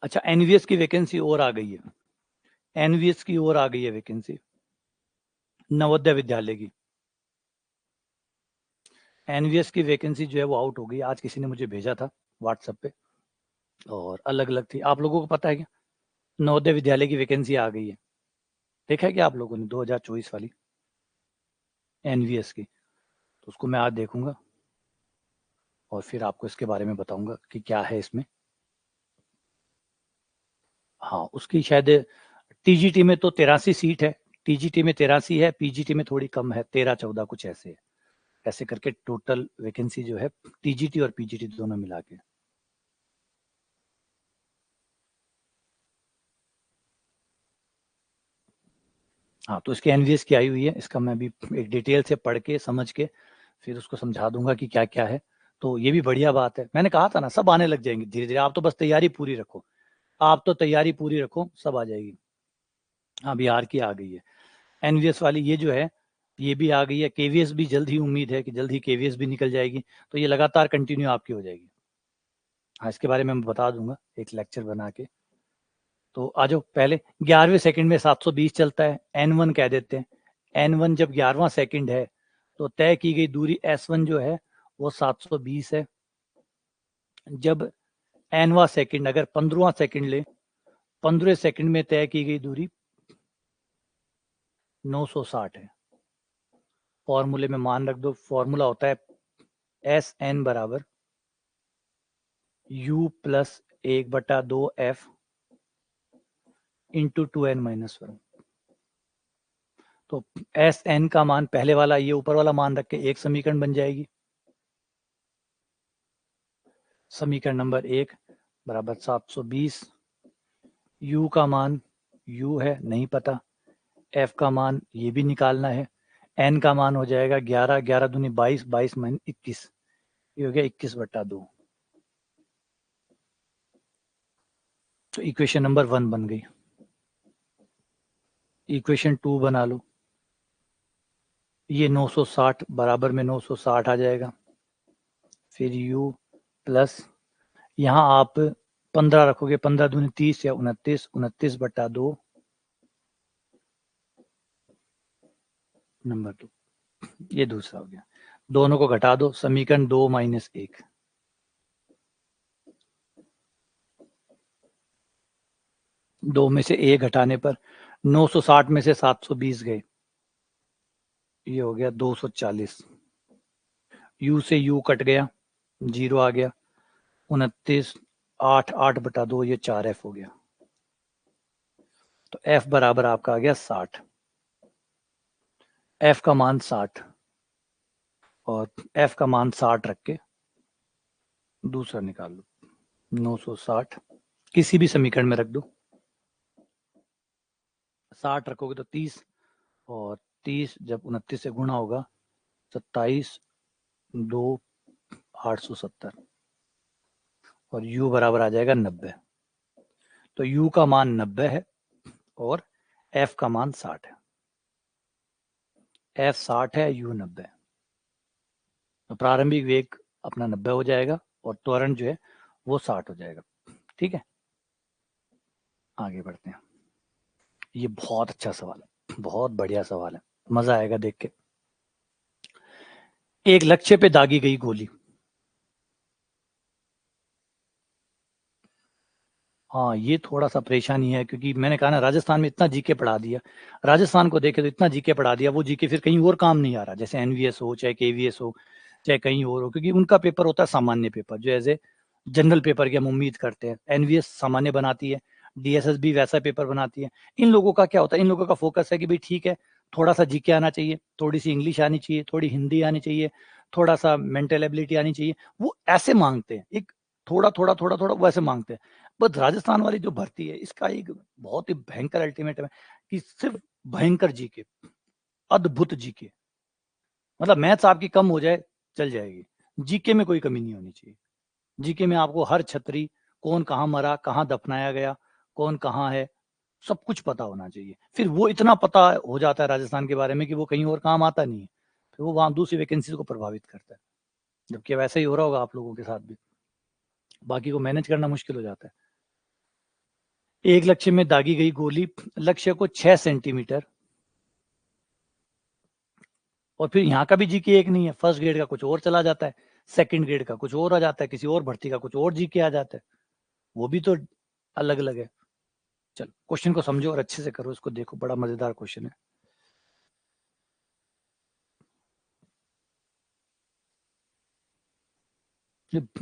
अच्छा, एनवीएस की वैकेंसी और आ गई है, एनवीएस की और आ गई है वैकेंसी, नवोदय विद्यालय की। एनवीएस की वैकेंसी जो है वो आउट हो गई, आज किसी ने मुझे भेजा था व्हाट्सएप पे, और अलग अलग थी। आप लोगों को पता है क्या, नवोदय विद्यालय की वैकेंसी आ गई है? देखा है क्या आप लोगों ने 2024 वाली एनवीएस की? तो उसको मैं आज देखूंगा और फिर आपको इसके बारे में बताऊंगा कि क्या है इसमें। हाँ, उसकी शायद टीजीटी में तो 83 सीट है, टीजीटी में 83 है, पीजीटी में थोड़ी कम है, 13-14 कुछ ऐसे है। ऐसे करके टोटल वैकेंसी जो है टीजीटी और पीजीटी दोनों मिला के। हाँ, तो इसकी एनवीएस की आई हुई है, इसका मैं भी एक डिटेल से पढ़ के समझ के फिर उसको समझा दूंगा कि क्या क्या है। तो ये भी बढ़िया बात है, मैंने कहा था ना सब आने लग जाएंगे धीरे धीरे, आप तो बस तैयारी पूरी रखो, आप तो तैयारी पूरी रखो, सब आ जाएगी। हाँ, बिहार की आ गई है एनवीएस वाली, ये जो है ये भी आ गई है, केवीएस भी जल्द ही, उम्मीद है कि जल्द ही केवीएस भी निकल जाएगी, तो ये लगातार कंटिन्यू आपकी हो जाएगी। हाँ, इसके बारे में मैं बता दूंगा एक लेक्चर बना के। तो आ जाओ, पहले 11वें सेकंड में 720 चलता है, n1 कह देते हैं। n1 जब 11वां सेकंड है तो तय की गई दूरी s1 जो है वो 720 है। जब nवां सेकंड, अगर 15वां सेकंड ले, 15 सेकंड में तय की गई दूरी 960 है। फॉर्मूले में मान रख दो, फॉर्मूला होता है एस एन बराबर u plus 1/2f into 2n-1। तो एस एन का मान, पहले वाला ये ऊपर वाला मान रख के एक समीकरण बन जाएगी। समीकरण नंबर 1 बराबर 720, u का मान, u है नहीं पता, f का मान ये भी निकालना है, n का मान हो जाएगा 11, 11 दूनी 22, 22 माइन 21, ये हो गया 21/2। तो इक्वेशन नंबर 1 बन गई। इक्वेशन 2 बना लो, ये 960 बराबर में 960 आ जाएगा। फिर u प्लस, यहाँ आप 15 रखोगे, 15 दूनी 30 या 29, 29/2 नंबर 2, ये दूसरा हो गया। दोनों को घटा दो, समीकरण 2 माइनस 1, दो में से एक घटाने पर 960 में से 720 गए, ये हो गया 240। u से u कट गया, 0 आ गया, 29, 8, 8/2, ये 4f हो गया। तो F बराबर आपका आ गया 60, F का मान 60 और F का मान 60 रख के दूसरा निकाल लो, 960 किसी भी समीकरण में रख दो, 60 रखोगे तो 30 और 30 जब 29 से गुणा होगा 27 2 870 और U बराबर आ जाएगा 90। तो U का मान 90 है और F का मान 60 है, F 60 है, U 90 है। तो प्रारंभिक वेग अपना 90 हो जाएगा और त्वरण जो है वो 60 हो जाएगा। ठीक है, आगे बढ़ते हैं। ये बहुत अच्छा सवाल है, बहुत बढ़िया सवाल है, मजा आएगा देख के। एक लक्ष्य पे दागी गई गोली। हाँ, ये थोड़ा सा परेशानी है क्योंकि मैंने कहा ना राजस्थान में इतना जीके पढ़ा दिया, राजस्थान को देखे तो इतना जीके पढ़ा दिया, वो जीके फिर कहीं और काम नहीं आ रहा, जैसे एनवीएस हो चाहे केवीएस हो चाहे कहीं और हो, क्योंकि उनका पेपर होता है सामान्य पेपर जो एज ए जनरल पेपर की हम उम्मीद करते हैं। एनवीएस सामान्य बनाती है, डीएसएस भी वैसा पेपर बनाती है। इन लोगों का क्या होता है, इन लोगों का फोकस है कि भाई ठीक है, थोड़ा सा जीके आना चाहिए, थोड़ी सी इंग्लिश आनी चाहिए, थोड़ी हिंदी आनी चाहिए, थोड़ा सा मेंटल एबिलिटी आनी चाहिए, वो ऐसे मांगते हैं, एक थोड़ा थोड़ा थोड़ा थोड़ा वैसे मांगते हैं। बट राजस्थान वाली जो भर्ती है इसका एक बहुत ही भयंकर अल्टीमेटम है कि सिर्फ भयंकर जीके, अद्भुत जीके, मतलब मैथ्स आपकी कम हो जाए चल जाएगी, जीके में कोई कमी नहीं होनी चाहिए। जीके में आपको हर छतरी, कौन कहाँ मरा, कहाँ दफनाया गया, कौन कहाँ है, सब कुछ पता होना चाहिए। फिर वो इतना पता हो जाता है राजस्थान के बारे में कि वो कहीं और काम आता नहीं है, फिर वो वहां दूसरी वैकेंसी को प्रभावित करता है, जबकि वैसा ही हो रहा होगा आप लोगों के साथ भी, बाकी को मैनेज करना मुश्किल हो जाता है। एक लक्ष्य में दागी गई गोली लक्ष्य को 6 सेंटीमीटर, और फिर यहाँ का भी जीके एक नहीं है, फर्स्ट ग्रेड का कुछ और चला जाता है, सेकंड ग्रेड का कुछ और आ जाता है, किसी और भर्ती का कुछ और जीके आ जाता है, वो भी तो अलग अलग है। चलो क्वेश्चन को समझो और अच्छे से करो, इसको देखो, बड़ा मजेदार क्वेश्चन है।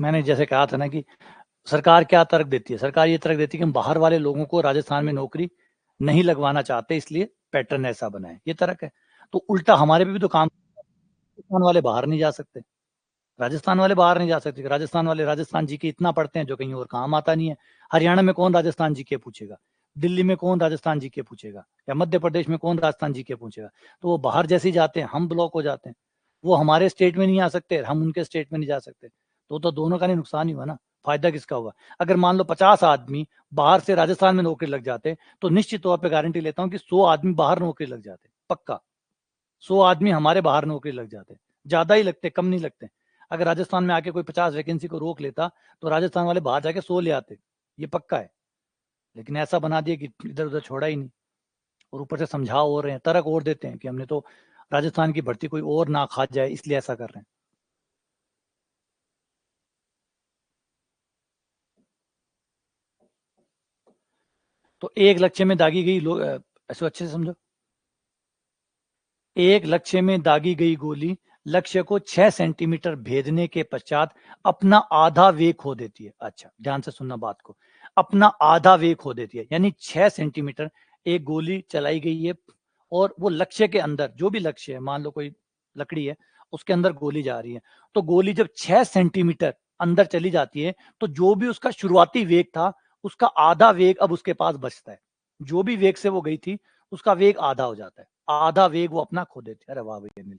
मैंने जैसे कहा था ना कि सरकार क्या तर्क देती है, सरकार ये तर्क देती है कि हम बाहर वाले लोगों को राजस्थान में नौकरी नहीं लगवाना चाहते, इसलिए पैटर्न ऐसा बना है, ये तर्क है। तो उल्टा हमारे पे भी तो काम, राजस्थान वाले बाहर नहीं जा सकते, राजस्थान वाले बाहर नहीं जा सकते, राजस्थान वाले राजस्थान जीके इतना पढ़ते हैं जो कहीं और काम आता नहीं है। हरियाणा में कौन राजस्थान जीके पूछेगा, दिल्ली में कौन राजस्थान जीके पूछेगा, या मध्य प्रदेश में कौन राजस्थान जीके पूछेगा। तो वो बाहर जैसे ही जाते हैं हम ब्लॉक हो जाते हैं, वो हमारे स्टेट में नहीं आ सकते, हम उनके स्टेट में नहीं जा सकते, तो दोनों का नहीं नुकसान ही हुआ ना, फायदा किसका हुआ। अगर मान लो 50 आदमी बाहर से राजस्थान में नौकरी लग जाते, तो निश्चित तौर पर गारंटी लेता हूँ कि 100 आदमी बाहर नौकरी लग जाते, पक्का 100 आदमी हमारे बाहर नौकरी लग जाते, ज्यादा ही लगते, कम नहीं लगते। अगर राजस्थान में आके कोई 50 वैकेंसी को रोक लेता तो राजस्थान वाले बाहर जाके 100 ले आते, ये पक्का है। लेकिन ऐसा बना दिया कि इधर उधर छोड़ा ही नहीं, और ऊपर से समझा और रहे हैं, तर्क और देते हैं कि हमने तो राजस्थान की भर्ती कोई और ना खा जाए इसलिए ऐसा कर रहे हैं। तो एक लक्ष्य में दागी गई ऐसे अच्छे से समझो, एक लक्ष्य में दागी गई गोली लक्ष्य को 6 सेंटीमीटर भेदने के पश्चात अपना आधा वेग खो देती है। अच्छा ध्यान से सुनना बात को, अपना आधा वेग खो देती है, यानी 6 सेंटीमीटर एक गोली चलाई गई है और वो लक्ष्य के अंदर, जो भी लक्ष्य है, मान लो कोई लकड़ी है उसके अंदर गोली जा रही है, तो गोली जब 6 सेंटीमीटर अंदर चली जाती है तो जो भी उसका शुरुआती वेग था उसका आधा वेग अब उसके पास बचता है, जो भी वेग से वो गई थी उसका वेग आधा हो जाता है, आधा वेग वो अपना खो देते। अरे वाह भैया अनिल,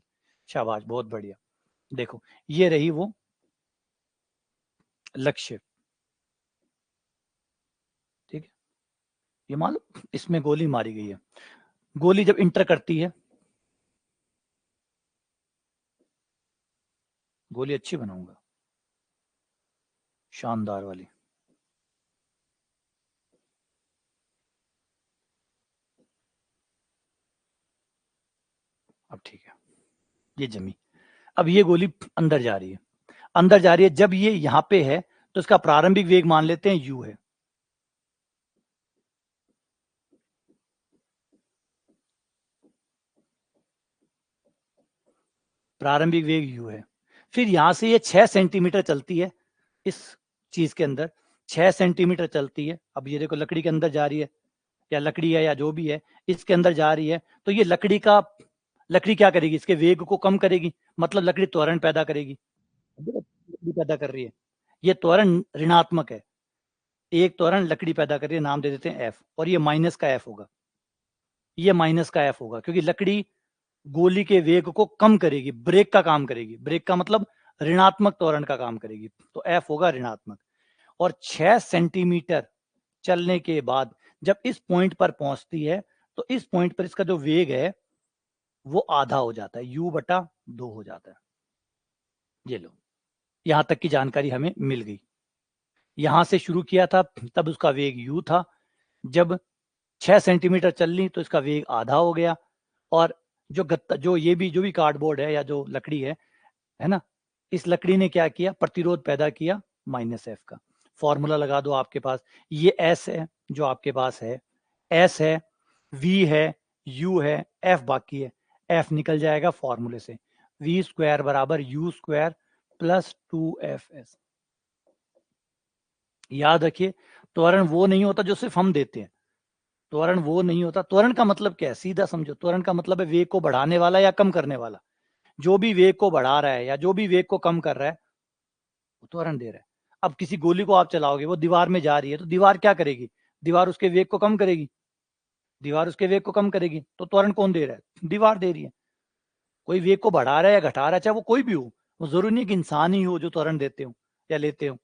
शाबाश, बहुत बढ़िया। देखो ये रही वो लक्ष्य, ठीक है, ये मान लो इसमें गोली मारी गई है, गोली जब इंटर करती है, गोली अच्छी बनाऊंगा, शानदार वाली, अब ठीक है, ये जमी, अब ये गोली अंदर जा रही है, अंदर जा रही है, जब ये यहां पे है तो इसका प्रारंभिक वेग मान लेते हैं u है, प्रारंभिक वेग u है। फिर यहां से ये 6 सेंटीमीटर चलती है इस चीज के अंदर, 6 सेंटीमीटर चलती है, अब ये देखो लकड़ी के अंदर जा रही है, या लकड़ी है या जो भी है, इसके अंदर जा रही है, तो ये लकड़ी क्या करेगी, इसके वेग को कम करेगी, मतलब लकड़ी त्वरण पैदा करेगी, लकड़ी पैदा कर रही है, ये त्वरण ऋणात्मक है, एक त्वरण लकड़ी पैदा कर रही है, नाम दे देते हैं एफ, और ये माइनस का एफ होगा, ये माइनस का एफ होगा, क्योंकि लकड़ी गोली के वेग को कम करेगी, ब्रेक का काम करेगी, ब्रेक का मतलब ऋणात्मक त्वरण का काम करेगी, तो एफ होगा ऋणात्मक। और 6 सेंटीमीटर चलने के बाद जब इस पॉइंट पर पहुंचती है, तो इस पॉइंट पर इसका जो वेग है वो आधा हो जाता है, u/2 हो जाता है। ये लो, यहां तक की जानकारी हमें मिल गई। यहां से शुरू किया था तब उसका वेग u था, जब 6 सेंटीमीटर चल ली तो इसका वेग आधा हो गया, और जो भी कार्डबोर्ड है या जो लकड़ी है ना, इस लकड़ी ने क्या किया, प्रतिरोध पैदा किया -f का। फॉर्मूला लगा दो आपके पास, ये s है जो आपके पास है, s है, v है, u है, f बाकी है, f निकल जाएगा फॉर्मूले से, v स्क्वायर बराबर u स्क्वायर प्लस 2fs। याद रखिए, त्वरण वो नहीं होता जो सिर्फ हम देते हैं, त्वरण वो नहीं होता। त्वरण का मतलब क्या है, सीधा समझो, त्वरण का मतलब है वेग को बढ़ाने वाला या कम करने वाला। जो भी वेग को बढ़ा रहा है या जो भी वेग को कम कर रहा है वो त्वरण दे रहा है। अब किसी गोली को आप चलाओगे, वो दीवार में जा रही है, तो दीवार क्या करेगी, दीवार उसके वेग को कम करेगी, दीवार उसके वेग को कम करेगी, तो त्वरण कौन दे रहा है, दीवार दे रही है। कोई वेग को बढ़ा रहा है या घटा रहा है, चाहे वो कोई भी हो, वो जरूरी नहीं कि इंसान ही हो जो त्वरण देते हो या लेते हो,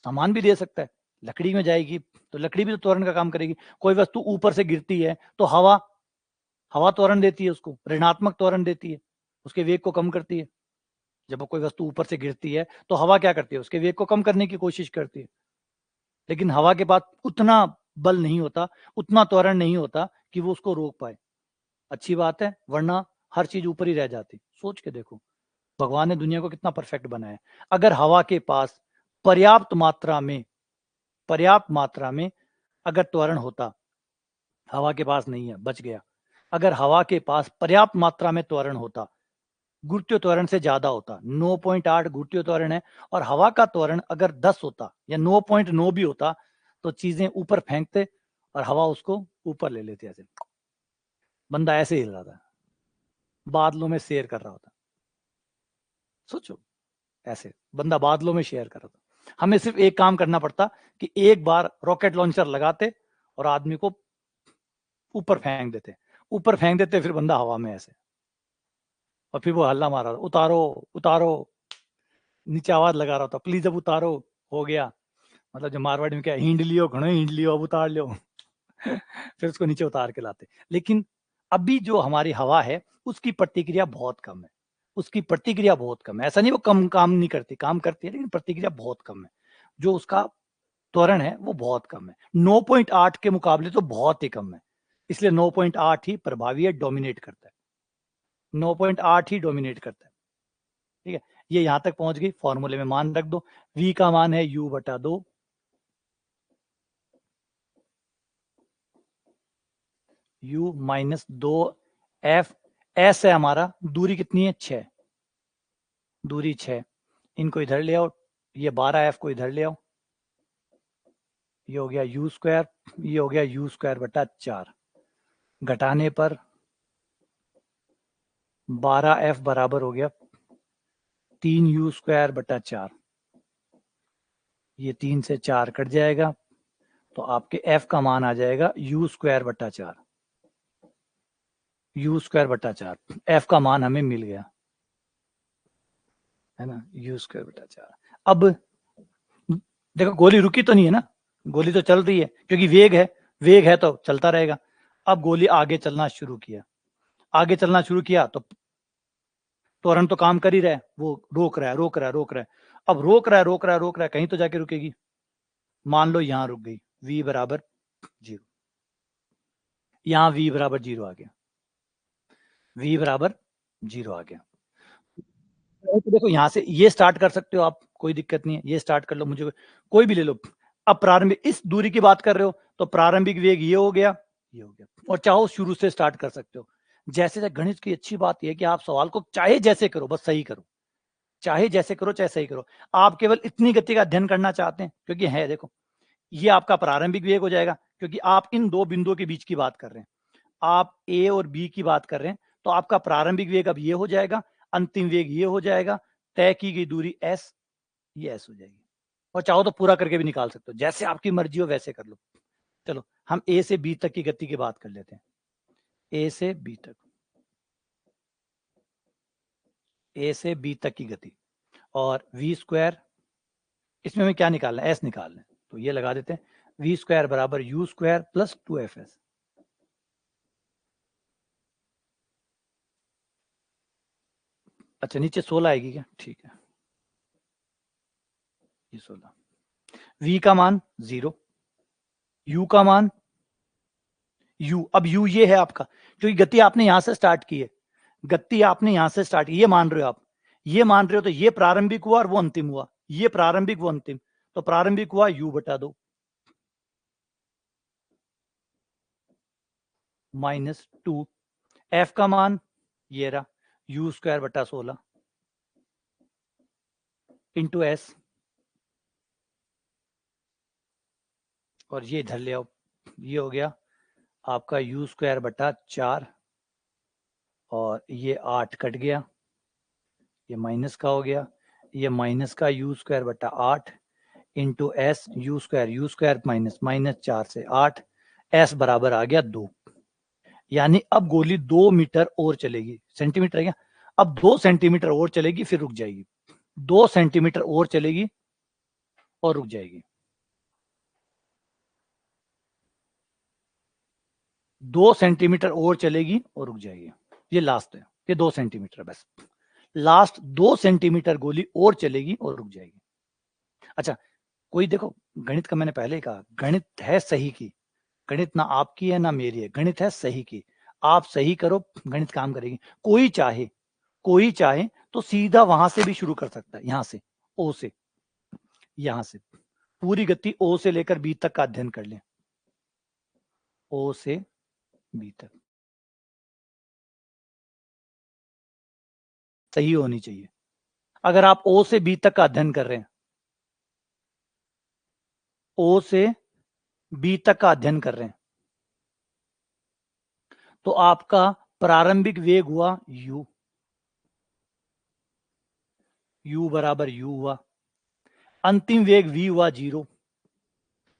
सामान भी दे सकता है। लकड़ी में जाएगी तो लकड़ी भी तो त्वरण का काम करेगी। कोई वस्तु ऊपर से गिरती है तो हवा त्वरण देती है, उसको ऋणात्मक त्वरण देती है, उसके वेग को कम करती है। जब कोई वस्तु ऊपर से गिरती है तो हवा क्या करती है, उसके वेग को कम करने की कोशिश करती है, लेकिन हवा के पास उतना बल नहीं होता, उतना त्वरण नहीं होता कि वो उसको रोक पाए। अच्छी बात है, वरना हर चीज ऊपर ही रह जाती। सोच के देखो, भगवान ने दुनिया को कितना परफेक्ट बनाया है। अगर हवा के पास पर्याप्त मात्रा में अगर त्वरण होता, हवा के पास नहीं है, बच गया। अगर हवा के पास पर्याप्त मात्रा में त्वरण होता, गुरुत्वीय त्वरण से ज्यादा होता, 9.8 गुरुत्वीय त्वरण है, और हवा का त्वरण अगर 10 होता या 9.9 भी होता, तो चीजें ऊपर फेंकते और हवा उसको ऊपर ले लेती। ऐसे बंदा ऐसे हिल रहा था, बादलों में सैर कर रहा होता। सोचो, ऐसे बंदा बादलों में शेयर कर रहा था। हमें सिर्फ एक काम करना पड़ता कि एक बार रॉकेट लॉन्चर लगाते और आदमी को ऊपर फेंक देते, फिर बंदा हवा में ऐसे, और फिर वो हल्ला मार रहा था, उतारो उतारो, नीचे आवाज लगा रहा था, प्लीज अब उतारो, हो गया। मतलब जो मारवाड़ी में क्या, हिंड लियो घणो, हिंड लियो, अब उतार लियो। फिर उसको नीचे उतार के लाते। लेकिन अभी जो हमारी हवा है उसकी प्रतिक्रिया बहुत कम है, उसकी प्रतिक्रिया बहुत कम है। ऐसा नहीं वो कम काम नहीं करती, काम करती है, लेकिन प्रतिक्रिया बहुत कम है। जो उसका त्वरण है वो बहुत कम है, 9.8 के मुकाबले तो बहुत ही कम है। इसलिए 9.8 ही प्रभावी है, डोमिनेट करता है, 9.8 ही डोमिनेट करता है। ठीक है, ये यहां तक पहुंच गई। फॉर्मूले में मान रख दो, v का मान है u/2, u minus 2f, s है हमारा, दूरी कितनी है, 6, दूरी 6, इनको इधर ले आओ, ये 12f को इधर ले आओ, ये हो गया u स्क्वायर, ये हो गया u स्क्वायर बटा 4, घटाने पर 12f बराबर हो गया 3u स्क्वायर बटा 4, ये 3 से 4 कट जाएगा, तो आपके f का मान आ जाएगा u स्क्वायर बटा 4, u स्क्वायर बटा 4, f का मान हमें मिल गया, है ना, u स्क्वायर बटा 4। अब देखो, गोली रुकी तो नहीं है ना, गोली तो चल रही है, क्योंकि वेग है तो चलता रहेगा। अब गोली आगे चलना शुरू किया, आगे चलना शुरू किया तो त्वरण तो काम कर ही रहा है, वो रोक रहा है। अब रोक रहा है, कहीं तो जाके रुकेगी। मान लो यहां रुक गई, v बराबर 0, यहां v बराबर 0 आ गया, v बराबर 0 आ गया। तो देखो, यहां से ये स्टार्ट कर सकते हो आप, कोई दिक्कत नहीं है, ये स्टार्ट कर लो, मुझे कोई भी ले लो। अब प्रारंभिक, इस दूरी की बात कर रहे हो तो प्रारंभिक वेग ये हो गया, ये हो गया, और चाहो शुरू से स्टार्ट कर सकते हो। जैसे गणित की अच्छी बात यह है कि आप सवाल को चाहे जैसे करो, बस सही करो, चाहे जैसे करो चाहे सही करो। आप केवल इतनी गति का अध्ययन करना चाहते हैं, क्योंकि है देखो, ये आपका प्रारंभिक वेग हो जाएगा, क्योंकि आप इन दो बिंदुओं के बीच की बात कर रहे हैं, आप ए और बी की बात कर रहे हैं, तो आपका प्रारंभिक वेग अब ये हो जाएगा, अंतिम वेग ये हो जाएगा, तय की गई दूरी एस, ये एस हो जाएगी। और चाहो तो पूरा करके भी निकाल सकते हो, जैसे आपकी मर्जी हो वैसे कर लो। चलो हम ए से बी तक की गति की बात कर लेते हैं, ए से बी तक, ए से बी तक की गति, और वी स्क्वायर, इसमें हमें क्या निकालना है, एस निकालना है, तो ये लगा देते हैं, वी स्क्वायर बराबर यू स्क्वायर प्लस 2fs। अच्छा नीचे 16 आएगी क्या, ठीक है, ये 16, v का मान 0, u का मान u, अब u ये है आपका, क्योंकि गति आपने यहां से स्टार्ट की है, गति आपने यहां से स्टार्ट, ये मान रहे हो आप, ये मान रहे हो, तो ये प्रारंभिक हुआ और वो अंतिम हुआ, ये प्रारंभिक वो अंतिम, तो प्रारंभिक हुआ u बटा 2 माइनस 2, f का मान ये रहा u स्क्वायर बटा 16 इंटू एस, और ये इधर ले आओ, ये हो गया आपका u स्क्वायर बटा 4, और ये 8 कट गया, ये माइनस का हो गया, ये माइनस का u स्क्वायर बटा 8 into S, you square minus minus 4 से 8, एस बराबर आ गया 2। यानी अब गोली 2 मीटर और चलेगी, सेंटीमीटर है क्या, अब 2 सेंटीमीटर और चलेगी फिर रुक जाएगी, 2 सेंटीमीटर और चलेगी और रुक जाएगी, 2 सेंटीमीटर और चलेगी और रुक जाएगी, ये लास्ट है, ये 2 सेंटीमीटर बस, लास्ट 2 सेंटीमीटर गोली और चलेगी और रुक जाएगी। अच्छा कोई देखो, गणित का मैंने पहले ही कहा, गणित है सही की, गणित ना आपकी है ना मेरी है, गणित है सही की, आप सही करो गणित काम करेगी। कोई चाहे तो सीधा वहां से भी शुरू कर सकता है, यहां से ओ से, यहां से पूरी गति ओ से लेकर बी तक का अध्ययन कर लें, ओ से बी तक सही होनी चाहिए। अगर आप ओ से बी तक का अध्ययन कर रहे हैं, ओ से बी तक का अध्ययन कर रहे हैं, तो आपका प्रारंभिक वेग हुआ u, u बराबर u हुआ, अंतिम वेग v हुआ 0,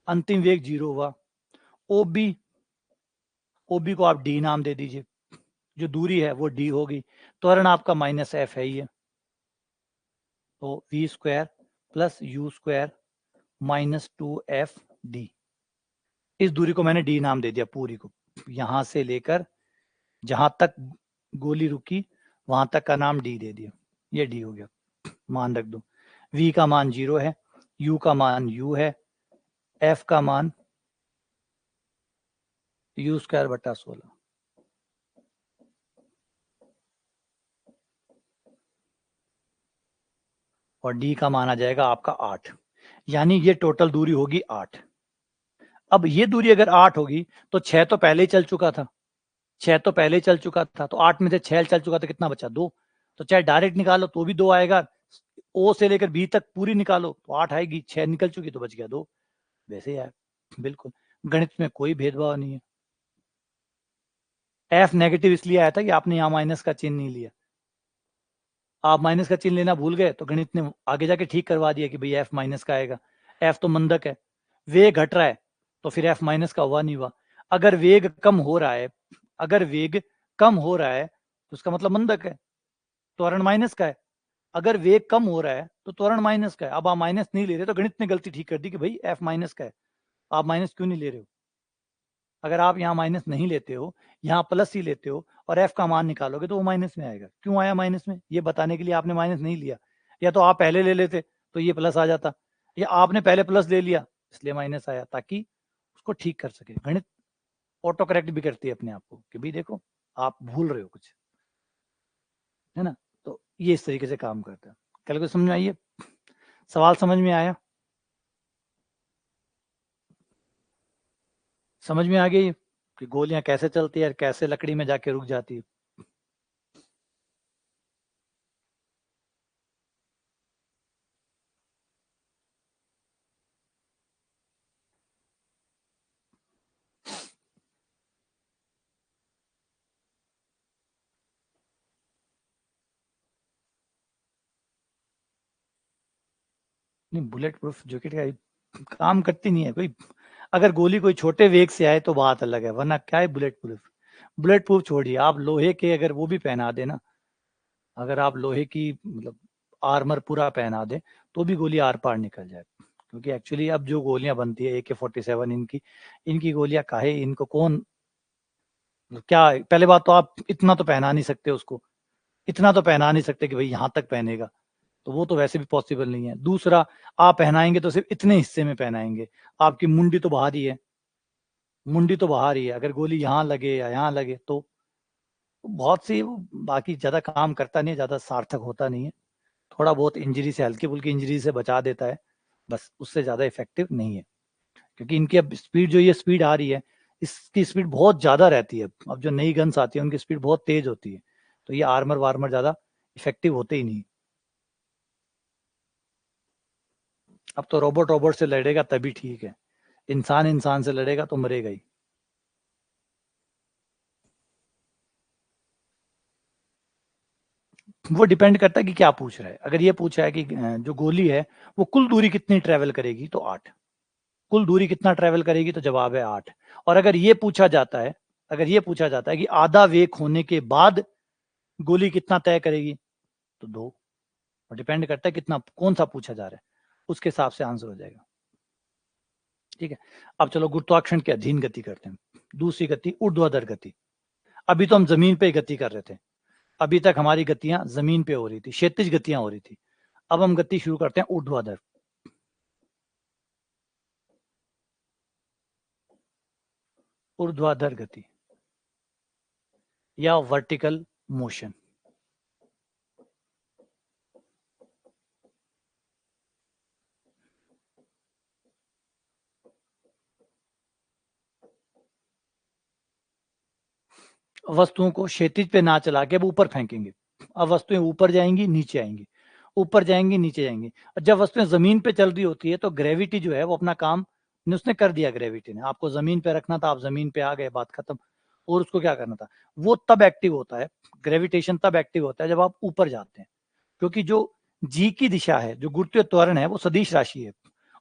अंतिम वेग 0 हुआ, ओबी, ओबी को आप डी नाम दे दीजिए, जो दूरी है वो डी होगी, त्वरण आपका माइनस एफ है ही है, तो v square plus u square minus 2f d, इस दूरी को मैंने डी नाम दे दिया पूरी को, यहां से लेकर जहां तक गोली रुकी वहां तक का नाम डी दे दिया, ये डी हो गया, मान रख दो, v का मान 0 है, u का मान u है, f का मान u स्क्वायर बटा 16, और d का मान आ जाएगा आपका 8, यानी ये टोटल दूरी होगी 8। अब ये दूरी अगर 8 होगी तो 6 तो पहले ही चल चुका था, 6 तो पहले ही चल चुका था, तो 8 में से 6 चल चुका था, कितना बचा 2, तो चाहे डायरेक्ट निकालो तो भी 2 आएगा, ओ से लेकर बी तक पूरी निकालो तो 8 आएगी, 6 निकल चुकी तो बच गया 2, वैसे ही आया, बिल्कुल गणित में कोई भेदभाव नहीं है। एफ नेगेटिव इसलिए आया था कि आपने यहाँ माइनस का चिन्ह नहीं लिया, आप माइनस का चिन्ह लेना भूल गए तो गणित ने आगे जाके ठीक करवा दिया कि भाई एफ माइनस का आएगा, एफ तो मंदक है, वेग घट रहा है तो फिर एफ माइनस का हुआ नहीं हुआ, अगर वेग कम हो रहा है, अगर वेग कम हो रहा है तो उसका मतलब मंदक है, त्वरण माइनस का है, अगर वेग कम हो रहा है तो त्वरण माइनस का है, अब आप माइनस नहीं ले रहे तो गणित ने गलती ठीक कर दी कि भाई एफ माइनस का है, आप माइनस क्यों नहीं ले रहे हो, अगर आप यहाँ माइनस नहीं लेते हो, यहाँ प्लस ही लेते हो और एफ का मान निकालोगे तो वो माइनस में आएगा, क्यों आया माइनस में, ये बताने के लिए आपने माइनस नहीं लिया, या तो आप पहले ले लेते तो ये प्लस आ जाता, या आपने पहले प्लस ले लिया इसलिए माइनस आया, ताकि उसको ठीक कर सके, गणित ऑटो करेक्ट भी करती है अपने आप को कि भाई देखो आप भूल रहे हो कुछ, है ना, तो ये इस तरीके से काम करता है। कल को समझ में आइए, सवाल समझ में आया, समझ में आ गई कि गोलियां कैसे चलती है, कैसे लकड़ी में जाके रुक जाती है। नहीं, बुलेट प्रूफ जैकेट का काम करती नहीं है कोई। अगर गोली कोई छोटे वेग से आए तो बात अलग है, वरना क्या है बुलेट प्रूफ। बुलेट प्रूफ छोड़िए, आप लोहे के अगर वो भी पहना देना, अगर आप लोहे की मतलब आर्मर पूरा पहना दे तो भी गोली आर पार निकल जाए। क्योंकि एक्चुअली अब जो गोलियां बनती है AK-47, इनकी इनकी गोलियां काहे, इनको कौन क्या। पहले बात तो आप इतना तो पहना नहीं सकते उसको, इतना तो पहना नहीं सकते कि भाई यहाँ तक पहनेगा, तो वो तो वैसे भी पॉसिबल नहीं है। दूसरा, आप पहनाएंगे तो सिर्फ इतने हिस्से में पहनाएंगे, आपकी मुंडी तो बाहर ही है, मुंडी तो बाहर ही है, अगर गोली यहाँ लगे या यहाँ लगे तो बहुत सी बाकी ज्यादा काम करता नहीं है, ज्यादा सार्थक होता नहीं है। थोड़ा बहुत इंजरी से, हल्की फुल्की इंजरी से बचा देता है, बस उससे ज्यादा इफेक्टिव नहीं है। क्योंकि इनकी अब स्पीड, जो ये स्पीड आ रही है, इसकी स्पीड बहुत ज्यादा रहती है। अब जो नई गन्स आती है उनकी स्पीड बहुत तेज होती है, तो ये आर्मर वार्मर ज्यादा इफेक्टिव होते ही नहीं। अब तो रोबोट रोबोट से लड़ेगा तभी ठीक है, इंसान इंसान से लड़ेगा तो मरेगा ही। वो डिपेंड करता है कि क्या पूछ रहा है। अगर ये पूछा है कि जो गोली है वो कुल दूरी कितनी ट्रेवल करेगी, तो 8। कुल दूरी कितना ट्रेवल करेगी, तो जवाब है 8। और अगर ये पूछा जाता है, अगर ये पूछा जाता है कि आधा वेग होने के बाद गोली कितना तय करेगी, तो 2। और डिपेंड करता है कितना, कौन सा पूछा जा रहा है, उसके हिसाब से आंसर हो जाएगा। ठीक है, अब चलो गुरुत्वाकर्षण के अधीन गति करते हैं। दूसरी गति, ऊर्ध्वाधर गति। अभी तो हम जमीन पे गति कर रहे थे, अभी तक हमारी गतियां जमीन पे हो रही थी, क्षैतिज गतियां हो रही थी। अब हम गति शुरू करते हैं ऊर्ध्वाधर। ऊर्ध्वाधर गति या वर्टिकल मोशन। वस्तुओं को क्षैतिज पे ना चला के अब ऊपर फेंकेंगे। अब वस्तुएं ऊपर जाएंगी, नीचे आएंगी, ऊपर जाएंगी, नीचे जाएंगी। और जब वस्तुएं जमीन पे चल रही होती है तो ग्रेविटी जो है वो अपना काम उसने कर दिया। ग्रेविटी ने आपको जमीन पे रखना था, आप जमीन पे आ गए, बात खत्म। और उसको क्या करना था, वो तब एक्टिव होता है, ग्रेविटेशन तब एक्टिव होता है जब आप ऊपर जाते हैं। क्योंकि जो जी की दिशा है, जो गुरुत्वीय त्वरण है, वो सदिश राशि है,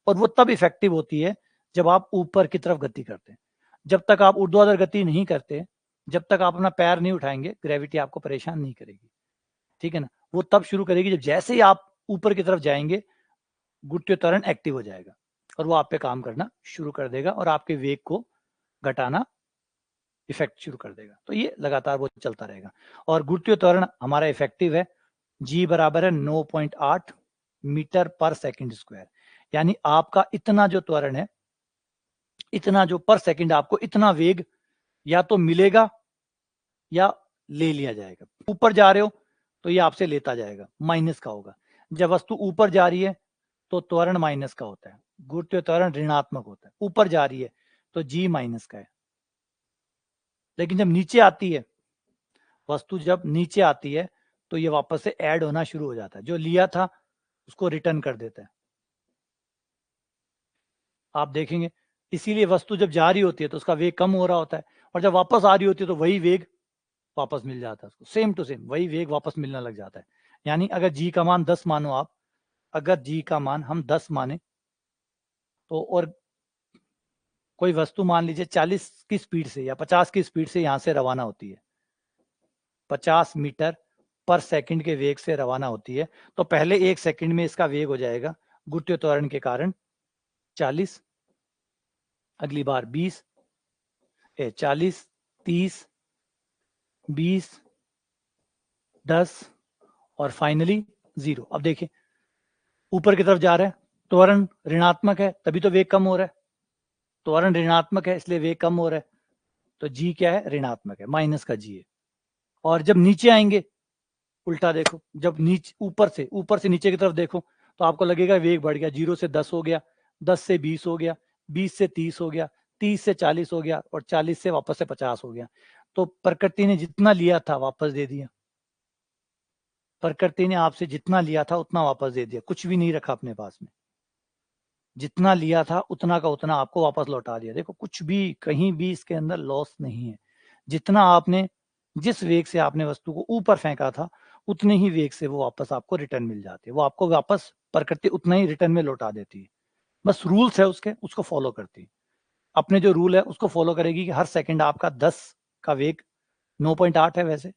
और वो तब इफेक्टिव होती है जब आप ऊपर की तरफ गति करते हैं। जब तक आप ऊर्ध्वाधर गति नहीं करते, जब तक आप अपना पैर नहीं उठाएंगे, ग्रेविटी आपको परेशान नहीं करेगी। ठीक है ना, वो तब शुरू करेगी जब जैसे ही आप ऊपर की तरफ जाएंगे, गुरुत्वीय त्वरण एक्टिव हो जाएगा और वो आप पे काम करना शुरू कर देगा और आपके वेग को घटाना इफेक्ट शुरू कर देगा। तो ये लगातार वो चलता रहेगा। और गुरुत्वीय त्वरण हमारा इफेक्टिव है, जी बराबर है 9.8 मीटर पर सेकंड स्क्वायर। यानी आपका इतना जो त्वरण है, इतना जो पर सेकंड आपको इतना वेग या तो मिलेगा या ले लिया जाएगा। ऊपर जा रहे हो तो ये आपसे लेता जाएगा, माइनस का होगा। जब वस्तु ऊपर जा रही है तो त्वरण माइनस का होता है, गुरुत्वीय त्वरण ऋणात्मक होता है। ऊपर जा रही है तो जी माइनस का है। लेकिन जब नीचे आती है, वस्तु जब नीचे आती है तो ये वापस से ऐड होना शुरू हो जाता है, जो लिया था उसको रिटर्न कर देता है। आप देखेंगे, इसीलिए वस्तु जब जा रही होती है तो उसका वेग कम हो रहा होता है, और जब वापस आ रही होती है तो वही वेग वापस मिल जाता है उसको, सेम टू सेम वही वेग वापस मिलने लग जाता है। यानी अगर जी का मान 10 मानो आप, अगर जी का मान हम 10 माने तो, और कोई वस्तु मान लीजिए 40 की स्पीड से या 50 की स्पीड से यहां से रवाना होती है, 50 मीटर पर सेकंड के वेग से रवाना होती है, तो पहले 1 सेकंड में इसका वेग हो जाएगा गुरुत्वीय त्वरण के कारण 40, अगली बार 20, 40, 30, 20, 10 और फाइनली 0। अब देखिए ऊपर की तरफ जा रहा है, त्वरण ऋणात्मक है तभी तो वेग कम हो रहा है, त्वरण ऋणात्मक है इसलिए वेग कम हो रहा है, तो जी क्या है, ऋणात्मक है, माइनस का जी है। और जब नीचे आएंगे उल्टा देखो, जब नीचे ऊपर से नीचे की तरफ देखो तो आपको लगेगा वेग बढ़ गया, 0 से 10 हो गया, 10 से 20 हो गया, 20 से 30 हो गया, 30 से 40 हो गया, और 40 से वापस से 50 हो गया। तो प्रकृति ने जितना लिया था वापस दे दिया, प्रकृति ने आपसे जितना लिया था उतना वापस दे दिया, कुछ भी नहीं रखा अपने पास में। जितना लिया था उतना का उतना आपको वापस लौटा दिया। देखो कुछ भी कहीं भी इसके अंदर लॉस नहीं है। जितना आपने, जिस वेग से आपने वस्तु को ऊपर फेंका था उतने ही वेग से वो वापस आपको रिटर्न मिल जाती है, वो आपको वापस प्रकृति उतना ही रिटर्न में लौटा देती है। बस रूल्स है उसके, उसको फॉलो करती है। अपने जो रूल है उसको फॉलो करेगी कि हर सेकंड आपका 10 का वेग 9.8 है, वैसे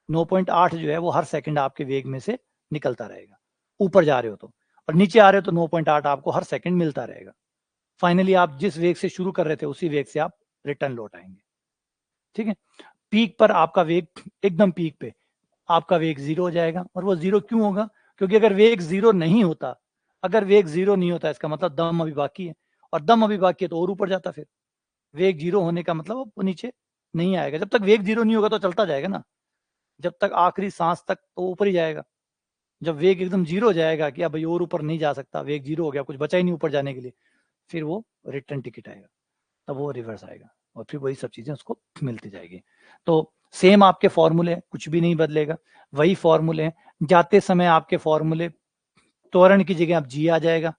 9.8 जो है वो हर सेकंड आपके वेग में से निकलता रहेगा, ऊपर जा रहे हो तो, और नीचे आ रहे हो तो 9.8 आपको हर सेकंड मिलता रहेगा। फाइनली आप जिस वेग से शुरू कर रहे थे उसी वेग से आप रिटर्न लौट आएंगे। ठीक है, पीक पर आपका वेग, एकदम पीक पे आपका वेग 0 हो जाएगा। और वो 0 क्यों होगा? क्योंकि अगर वेग 0 नहीं होता, अगर वेग 0 नहीं होता, इसका मतलब दम अभी बाकी है, और दम अभी बाकी है तो और ऊपर जाता। फिर वेग 0 होने का मतलब वो नीचे नहीं आएगा। जब तक वेग 0 नहीं होगा तो चलता जाएगा ना, जब तक आखिरी सांस तक तो ऊपर ही जाएगा। जब वेग एकदम 0 हो जाएगा कि अब भाई और ऊपर नहीं जा सकता, वेग 0 हो गया, कुछ बचा ही नहीं ऊपर जाने के लिए, फिर वो रिटर्न टिकट आएगा, तब वो रिवर्स आएगा, और फिर वही सब चीजें उसको मिलती जाएगी। तो सेम आपके फॉर्मूले, कुछ भी नहीं बदलेगा, वही फॉर्मूले हैं। जाते समय आपके फॉर्मूले, त्वरण की जगह अब जी आ जाएगा,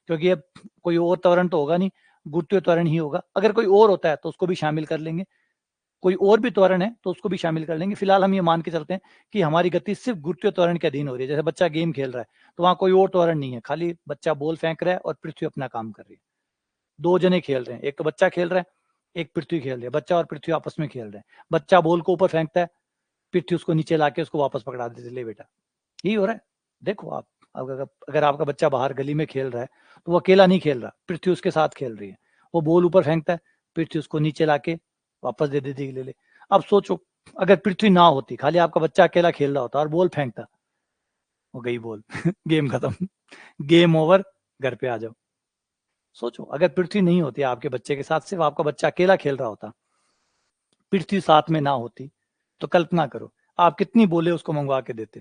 क्योंकि अब कोई और त्वरण तो होगा नहीं, गुरुत्वीय त्वरण ही होगा। अगर कोई और होता है तो उसको भी शामिल कर लेंगे, कोई और भी त्वरण है तो उसको भी शामिल कर लेंगे। फिलहाल हम ये मान के चलते हैं कि हमारी गति सिर्फ गुरुत्वीय त्वरण के अधीन हो रही है। जैसे बच्चा गेम खेल रहा है तो वहां कोई और त्वरण नहीं है, खाली बच्चा बॉल फेंक रहा है और पृथ्वी अपना काम कर रही है। दो जने खेल रहे हैं, एक तो बच्चा खेल रहा है, एक पृथ्वी खेल रही है। बच्चा और पृथ्वी आपस में खेल रहे हैं, बच्चा बॉल को ऊपर फेंकता है, पृथ्वी उसको नीचे लाके उसको वापस पकड़ा देती है, ले बेटा। यही हो रहा है। देखो आप, अगर आपका बच्चा बाहर गली में खेल रहा है तो वो अकेला नहीं खेल रहा, पृथ्वी उसके साथ खेल रही है। वो बॉल ऊपर फेंकता है, पृथ्वी उसको नीचे लाके वापस दे देती है, ले ले। अब सोचो, अगर पृथ्वी ना होती, खाली आपका बच्चा अकेला खेल रहा होता और बॉल फेंकता, हो गई बॉल गेम खत्म, गेम ओवर, घर पे आ जाओ। सोचो, अगर पृथ्वी नहीं होती आपके बच्चे के साथ, सिर्फ आपका बच्चा अकेला खेल रहा होता, पृथ्वी साथ में ना होती, तो कल्पना करो आप कितनी बोले उसको मंगवा के देते,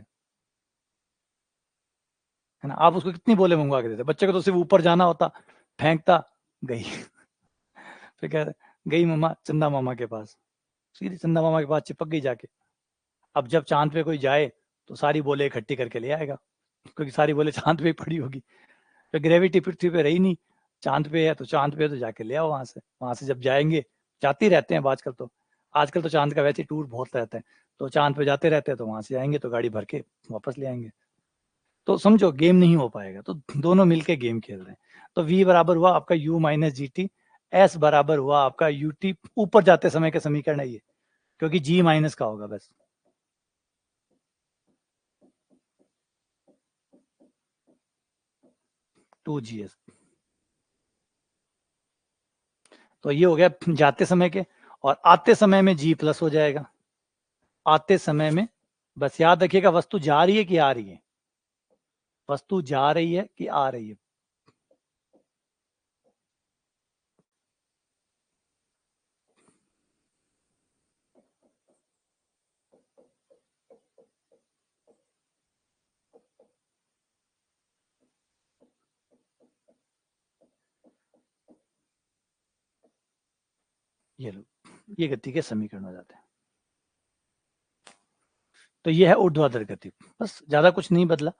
है ना? आप उसको कितनी बोले मंगवा के देते? बच्चे को तो सिर्फ ऊपर जाना होता, फेंकता, गई फिर कह रहे, गई मम्मा चंदा मामा के पास, सीधी चंदा मामा के पास चिपक गई जाके। अब जब चांद पे कोई जाए तो सारी बोले इकट्ठी करके ले आएगा, क्योंकि सारी बोले चांद पे ही पड़ी होगी। तो ग्रेविटी पृथ्वी पे रही नहीं, चांद पे है तो चांद पे तो जाके ले आओ वहां से जब जाएंगे, जाते ही रहते हैं आजकल तो चांद का वैसे टूर बहुत रहता है, तो चांद पे जाते रहते हैं, तो वहां से आएंगे तो गाड़ी भर के वापस ले आएंगे। तो समझो गेम नहीं हो पाएगा, तो दोनों मिलके गेम खेल रहे हैं। तो v बराबर हुआ आपका u minus G T, S बराबर हुआ आपका यू टी, ऊपर जाते समय का समीकरण है ये, क्योंकि g माइनस का होगा बस। टू जी एस, तो ये हो गया जाते समय के, और आते समय में g प्लस हो जाएगा। आते समय में बस याद रखिएगा, वस्तु जा रही है कि आ रही है, वस्तु जा रही है कि आ रही है। ये लो, ये गति के समीकरण हो जाते हैं। तो ये है ऊर्ध्वाधर गति, बस ज्यादा कुछ नहीं बदला,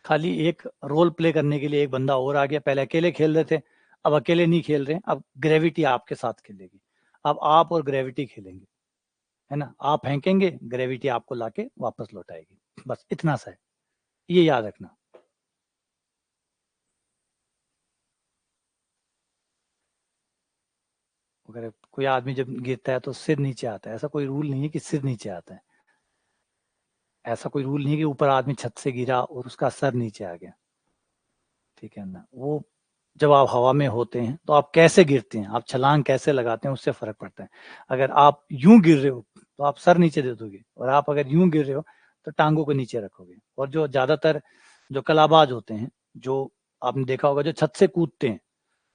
खाली एक रोल प्ले करने के लिए एक बंदा और आ गया। पहले अकेले खेल रहे थे, अब अकेले नहीं खेल रहे हैं, अब ग्रेविटी आपके साथ खेलेगी। अब आप और ग्रेविटी खेलेंगे, है ना? आप फेंकेंगे, ग्रेविटी आपको लाके वापस लौटाएगी, बस इतना सा है, ये याद रखना। अगर कोई आदमी जब गिरता है तो सिर नीचे आता है, ऐसा कोई रूल नहीं है कि सिर नीचे आता है, ऐसा कोई रूल नहीं है कि ऊपर आदमी छत से गिरा और उसका सर नीचे आ गया, ठीक है ना? वो जब आप हवा में होते हैं तो आप कैसे गिरते हैं, आप छलांग कैसे लगाते हैं, उससे फर्क पड़ता है। अगर आप यूं गिर रहे हो तो आप सर नीचे दे दोगे, और आप अगर यूं गिर रहे हो तो टांगों को नीचे रखोगे। और जो ज्यादातर जो कलाबाज होते हैं, जो आपने देखा होगा, जो छत से कूदते हैं,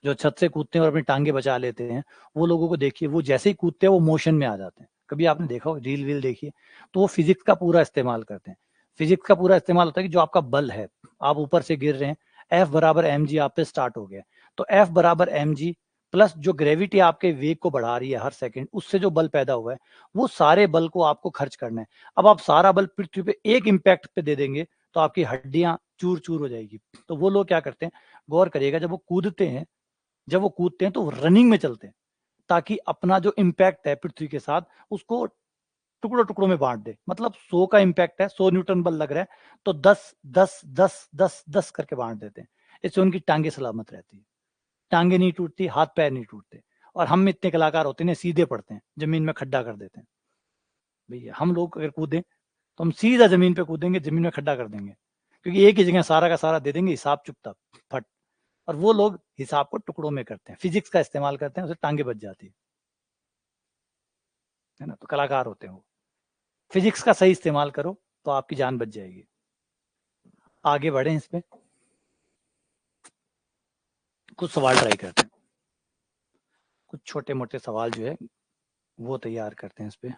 जो छत से कूदते हैं और अपनी टांगे बचा लेते हैं, वो लोगों को देखिए, वो जैसे ही कूदते हैं वो मोशन में आ जाते हैं। कभी आपने देखा हो, रील वील देखिए, तो वो फिजिक्स का पूरा इस्तेमाल करते हैं। फिजिक्स का पूरा इस्तेमाल होता है कि जो आपका बल है, आप ऊपर से गिर रहे हैं, एफ बराबर एम जी आप पे स्टार्ट हो गया, तो एफ बराबर एम जी प्लस जो ग्रेविटी आपके वेग को बढ़ा रही है हर सेकंड, उससे जो बल पैदा हुआ है, वो सारे बल को आपको खर्च करना है। अब आप सारा बल पृथ्वी पे एक इम्पैक्ट पे दे देंगे तो आपकी हड्डियां चूर चूर हो जाएगी। तो वो लोग क्या करते हैं, गौर करिएगा, जब वो कूदते हैं तो रनिंग में चलते हैं, ताकि अपना जो इम्पैक्ट है पृथ्वी के साथ उसको टुकड़ों टुकड़ों में बांट दे, मतलब 100 का इम्पैक्ट है, 100 न्यूटन बल लग रहा है, तो 10 10 10 10 10 करके बांट देते हैं। इससे उनकी टांगे सलामत रहती है, टांगे नहीं टूटती, हाथ पैर नहीं टूटते। और हम इतने कलाकार होते हैं, सीधे पड़ते हैं, जमीन में खड्डा कर देते हैं। भैया हम लोग अगर कूदें तो हम सीधा जमीन पे कूदेंगे, जमीन में खड्डा कर देंगे, क्योंकि एक ही जगह सारा का सारा दे देंगे, हिसाब चुपता फट। और वो लोग हिसाब को टुकड़ों में करते हैं, फिजिक्स का इस्तेमाल करते हैं, उसे टांगे बच जाती है ना। तो कलाकार होते हैं वो। फिजिक्स का सही इस्तेमाल करो तो आपकी जान बच जाएगी। आगे बढ़े इस पे, कुछ सवाल ट्राई करते हैं, कुछ छोटे मोटे सवाल जो है वो तैयार करते हैं इस पे।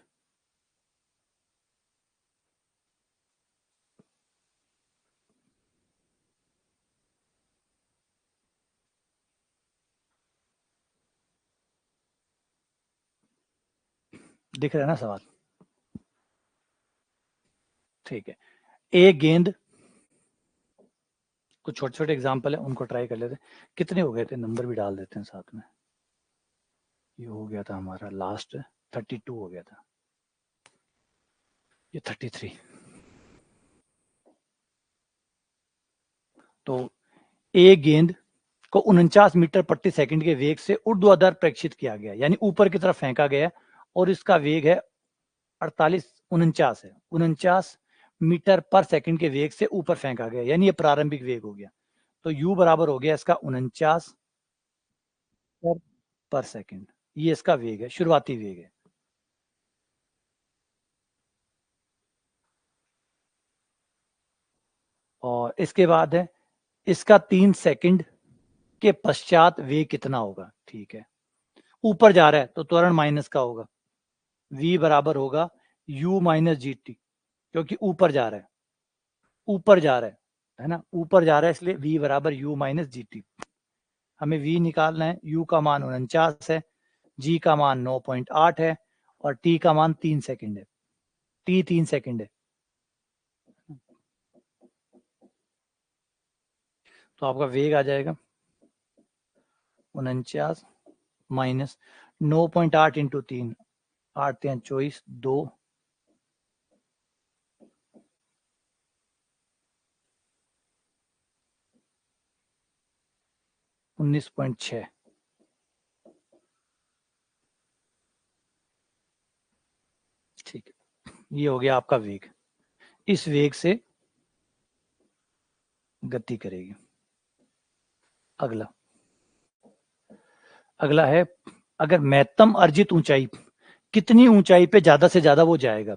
दिख रहा है ना सवाल? ठीक है। एक गेंद, कुछ छोटे छोटे एग्जाम्पल है उनको ट्राई कर लेते हैं। कितने हो गए थे, नंबर भी डाल देते हैं साथ में। ये हो गया था हमारा लास्ट 32 हो गया था, ये 33। तो एक गेंद को 49 मीटर प्रति सेकंड के वेग से ऊर्ध्वाधर प्रेक्षित किया गया, यानी ऊपर की तरफ फेंका गया, और इसका वेग है 49 है, 49 मीटर पर सेकंड के वेग से ऊपर फेंका गया, यानी ये प्रारंभिक वेग हो गया। तो u बराबर हो गया इसका 49 पर सेकंड, ये इसका वेग है, शुरुआती वेग है। और इसके बाद है इसका 3 सेकंड के पश्चात वेग कितना होगा। ठीक है, ऊपर जा रहा है तो त्वरण माइनस का होगा, v बराबर होगा u माइनस जी टी, क्योंकि ऊपर जा रहा है, ऊपर जा रहा है ना, ऊपर जा रहा है, इसलिए v बराबर u माइनस जी टी। हमें v निकालना है, u का मान 49 है, g का मान 9.8 है, और t का मान 3 सेकंड है, t 3 सेकंड है। तो आपका वेग आ जाएगा 49 माइनस 9.8 इंटू 3, 8 3 24, 2 19.6। ठीक है, ये हो गया आपका वेग। इस वेग से गति करेगी। अगला, अगला है, अगर महत्तम अर्जित ऊंचाई, कितनी ऊंचाई पे ज्यादा से ज्यादा वो जाएगा।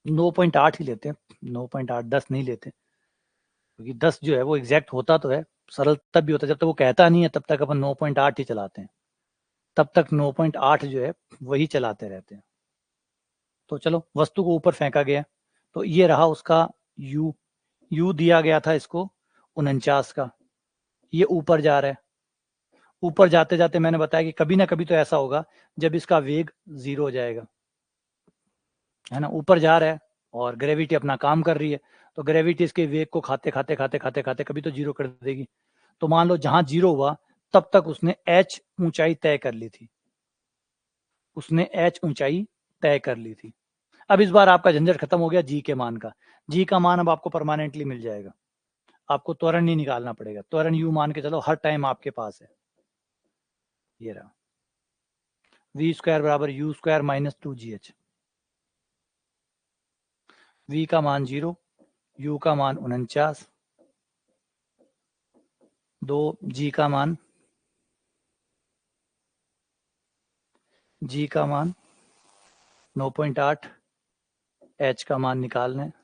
9.8 ही लेते हैं, 9.8, 10 नहीं लेते, क्योंकि 10 जो है वो एग्जैक्ट होता तो है, सरल तब भी होता है, जब तक वो कहता नहीं है तब तक अपन 9.8 ही चलाते हैं, तब तक 9.8 जो है वही चलाते रहते हैं। तो चलो, वस्तु को ऊपर फेंका गया, तो ये रहा उसका u, u दिया गया था इसको 49 का, ये ऊपर जा रहा है, ऊपर जाते जाते मैंने बताया कि कभी ना कभी तो ऐसा होगा जब इसका वेग 0 हो जाएगा, है ना, ऊपर जा रहा है और ग्रेविटी अपना काम कर रही है, तो ग्रेविटी इसके वेग को खाते खाते खाते खाते खाते कभी तो 0 कर देगी। तो मान लो जहां 0 हुआ तब तक उसने h ऊंचाई तय कर ली थी, उसने h ऊंचाई तय कर ली थी। अब इस बार आपका झंझट खत्म हो गया जी के मान का, जी का मान अब आपको परमानेंटली मिल जाएगा, आपको त्वरण नहीं निकालना पड़ेगा, त्वरण यू मान के चलो हर टाइम आपके पास है। ये रहा वी स्क्वायर बराबर you square minus 2gh, v का मान 0, u का मान 49, 2 g का मान, g का मान 9.8, h का मान निकालना है।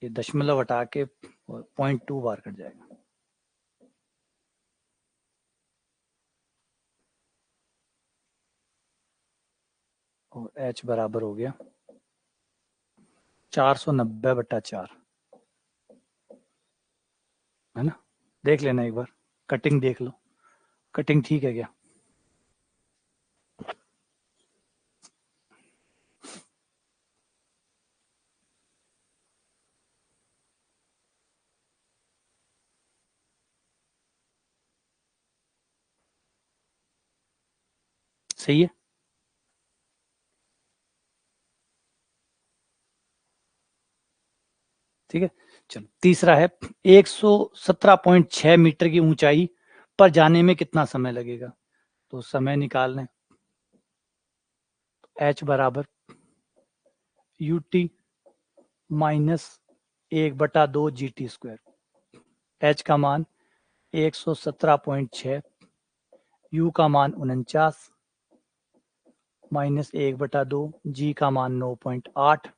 ये दशमलव हटा के 0.2 बार कट जाएगा। और h बराबर हो गया 490/4, है ना। देख लेना एक बार, कटिंग देख लो, कटिंग ठीक है क्या। सही है। ठीक है, चलो तीसरा है 117.6 मीटर की ऊंचाई पर जाने में कितना समय लगेगा। तो समय निकाल लें, h बराबर U T minus 1/2 G T square. h का मान 117.6, u का मान 49 माइनस 1/2, जी का मान 9.8,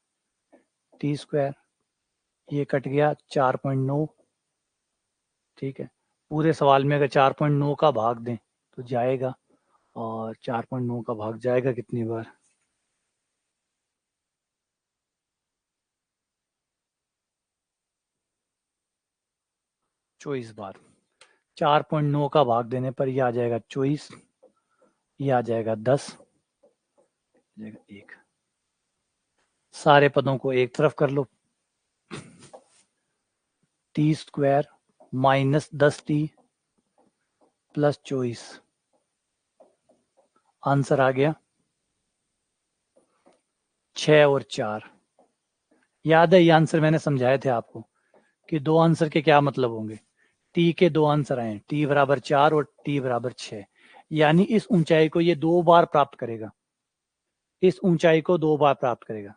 टी स्क्वायर ये कट गया 4.9। ठीक है, पूरे सवाल में अगर 4.9 का भाग दें तो जाएगा, और 4.9 का भाग जाएगा कितनी बार? 24 बार। 4.9 का भाग देने पर यह आ जाएगा 24, यह आ जाएगा 10, जाएगा 1। सारे पदों को एक तरफ कर लो, T square minus 10t plus 24, answer आ गया 6 और 4। याद है ये आंसर मैंने समझाए थे आपको कि दो आंसर के क्या मतलब होंगे। टी के दो आंसर आए, टी बराबर 4 और टी बराबर 6, यानी इस ऊंचाई को ये 2 बार प्राप्त करेगा, इस ऊंचाई को 2 बार प्राप्त करेगा।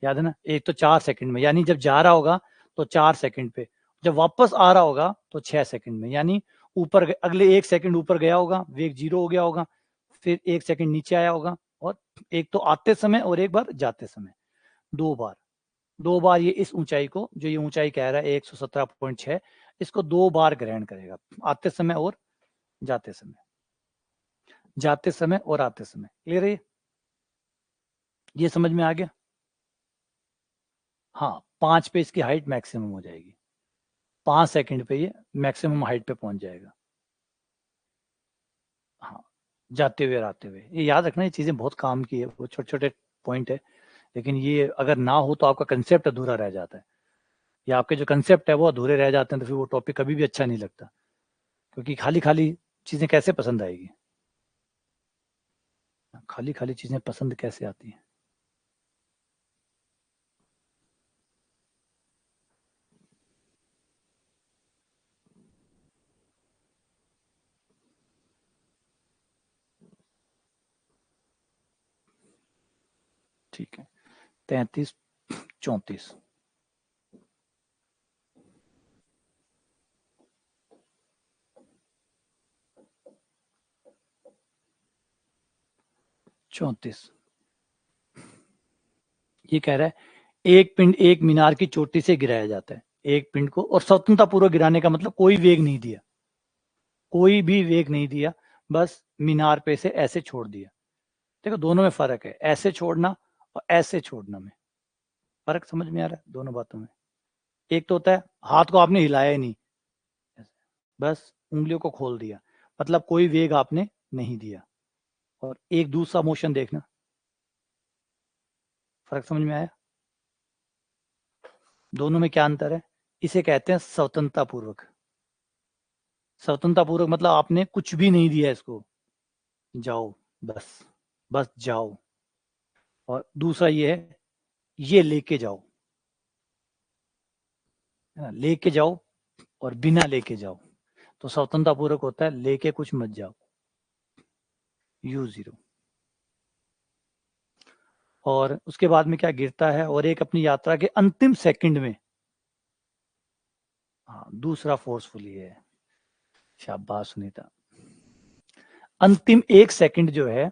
याद है ना, एक तो 4 सेकंड में, यानी जब जा रहा होगा तो 4 सेकंड पे, जब वापस आ रहा होगा तो 6 सेकंड में, यानी ऊपर अगले 1 सेकंड ऊपर गया होगा, वेग 0 हो गया होगा, फिर 1 सेकंड नीचे आया होगा, और एक तो आते समय और एक बार जाते समय, 2 बार। 2 बार ये इस ऊंचाई को, जो ये ऊंचाई कह रहा है 117.6, इसको 2 बार ग्रहण करेगा, आते समय और जाते समय, जाते समय और आते समय। क्लियर है ये समझ में आ गया? हाँ, 5 पे इसकी हाइट मैक्सिमम हो जाएगी, 5 सेकंड पे ये मैक्सिमम हाइट पे पहुंच जाएगा। हाँ, जाते हुए और आते हुए, ये याद रखना, ये चीजें बहुत काम की है, वो छोटे छोटे पॉइंट है, लेकिन ये अगर ना हो तो आपका कंसेप्ट अधूरा रह जाता है, या आपके जो कंसेप्ट है वो अधूरे रह जाते हैं, तो फिर वो टॉपिक कभी भी अच्छा नहीं लगता, क्योंकि खाली खाली चीजें कैसे पसंद आएगी, खाली खाली चीजें पसंद कैसे आती हैं। ठीक है, 33, 34, 34, ये कह रहा है एक पिंड एक मीनार की चोटी से गिराया जाता है, एक पिंड को, और स्वतंत्रता पूर्वक गिराने का मतलब कोई वेग नहीं दिया, कोई भी वेग नहीं दिया, बस मीनार पे से ऐसे छोड़ दिया। देखो दोनों में फर्क है, ऐसे छोड़ना और ऐसे छोड़ना में फर्क समझ में आ रहा है दोनों बातों में। एक तो होता है हाथ को आपने हिलाया ही नहीं, बस उंगलियों को खोल दिया, मतलब कोई वेग आपने नहीं दिया, और एक दूसरा मोशन देखना, फर्क समझ में आया? दोनों में क्या अंतर है? इसे कहते हैं स्वतंत्रता पूर्वक, स्वतंत्रता पूर्वक मतलब आपने कुछ भी नहीं दिया इसको, जाओ बस, बस जाओ। और दूसरा ये है, ये लेके जाओ, है ना, लेके जाओ और बिना लेके जाओ, तो स्वतंत्रता पूर्वक होता है लेके कुछ मत जाओ, U0। और उसके बाद में क्या गिरता है, और एक अपनी यात्रा के अंतिम सेकंड में, हाँ दूसरा फोर्सफुली है, शाबाश सुनीता। अंतिम 1 सेकंड जो है,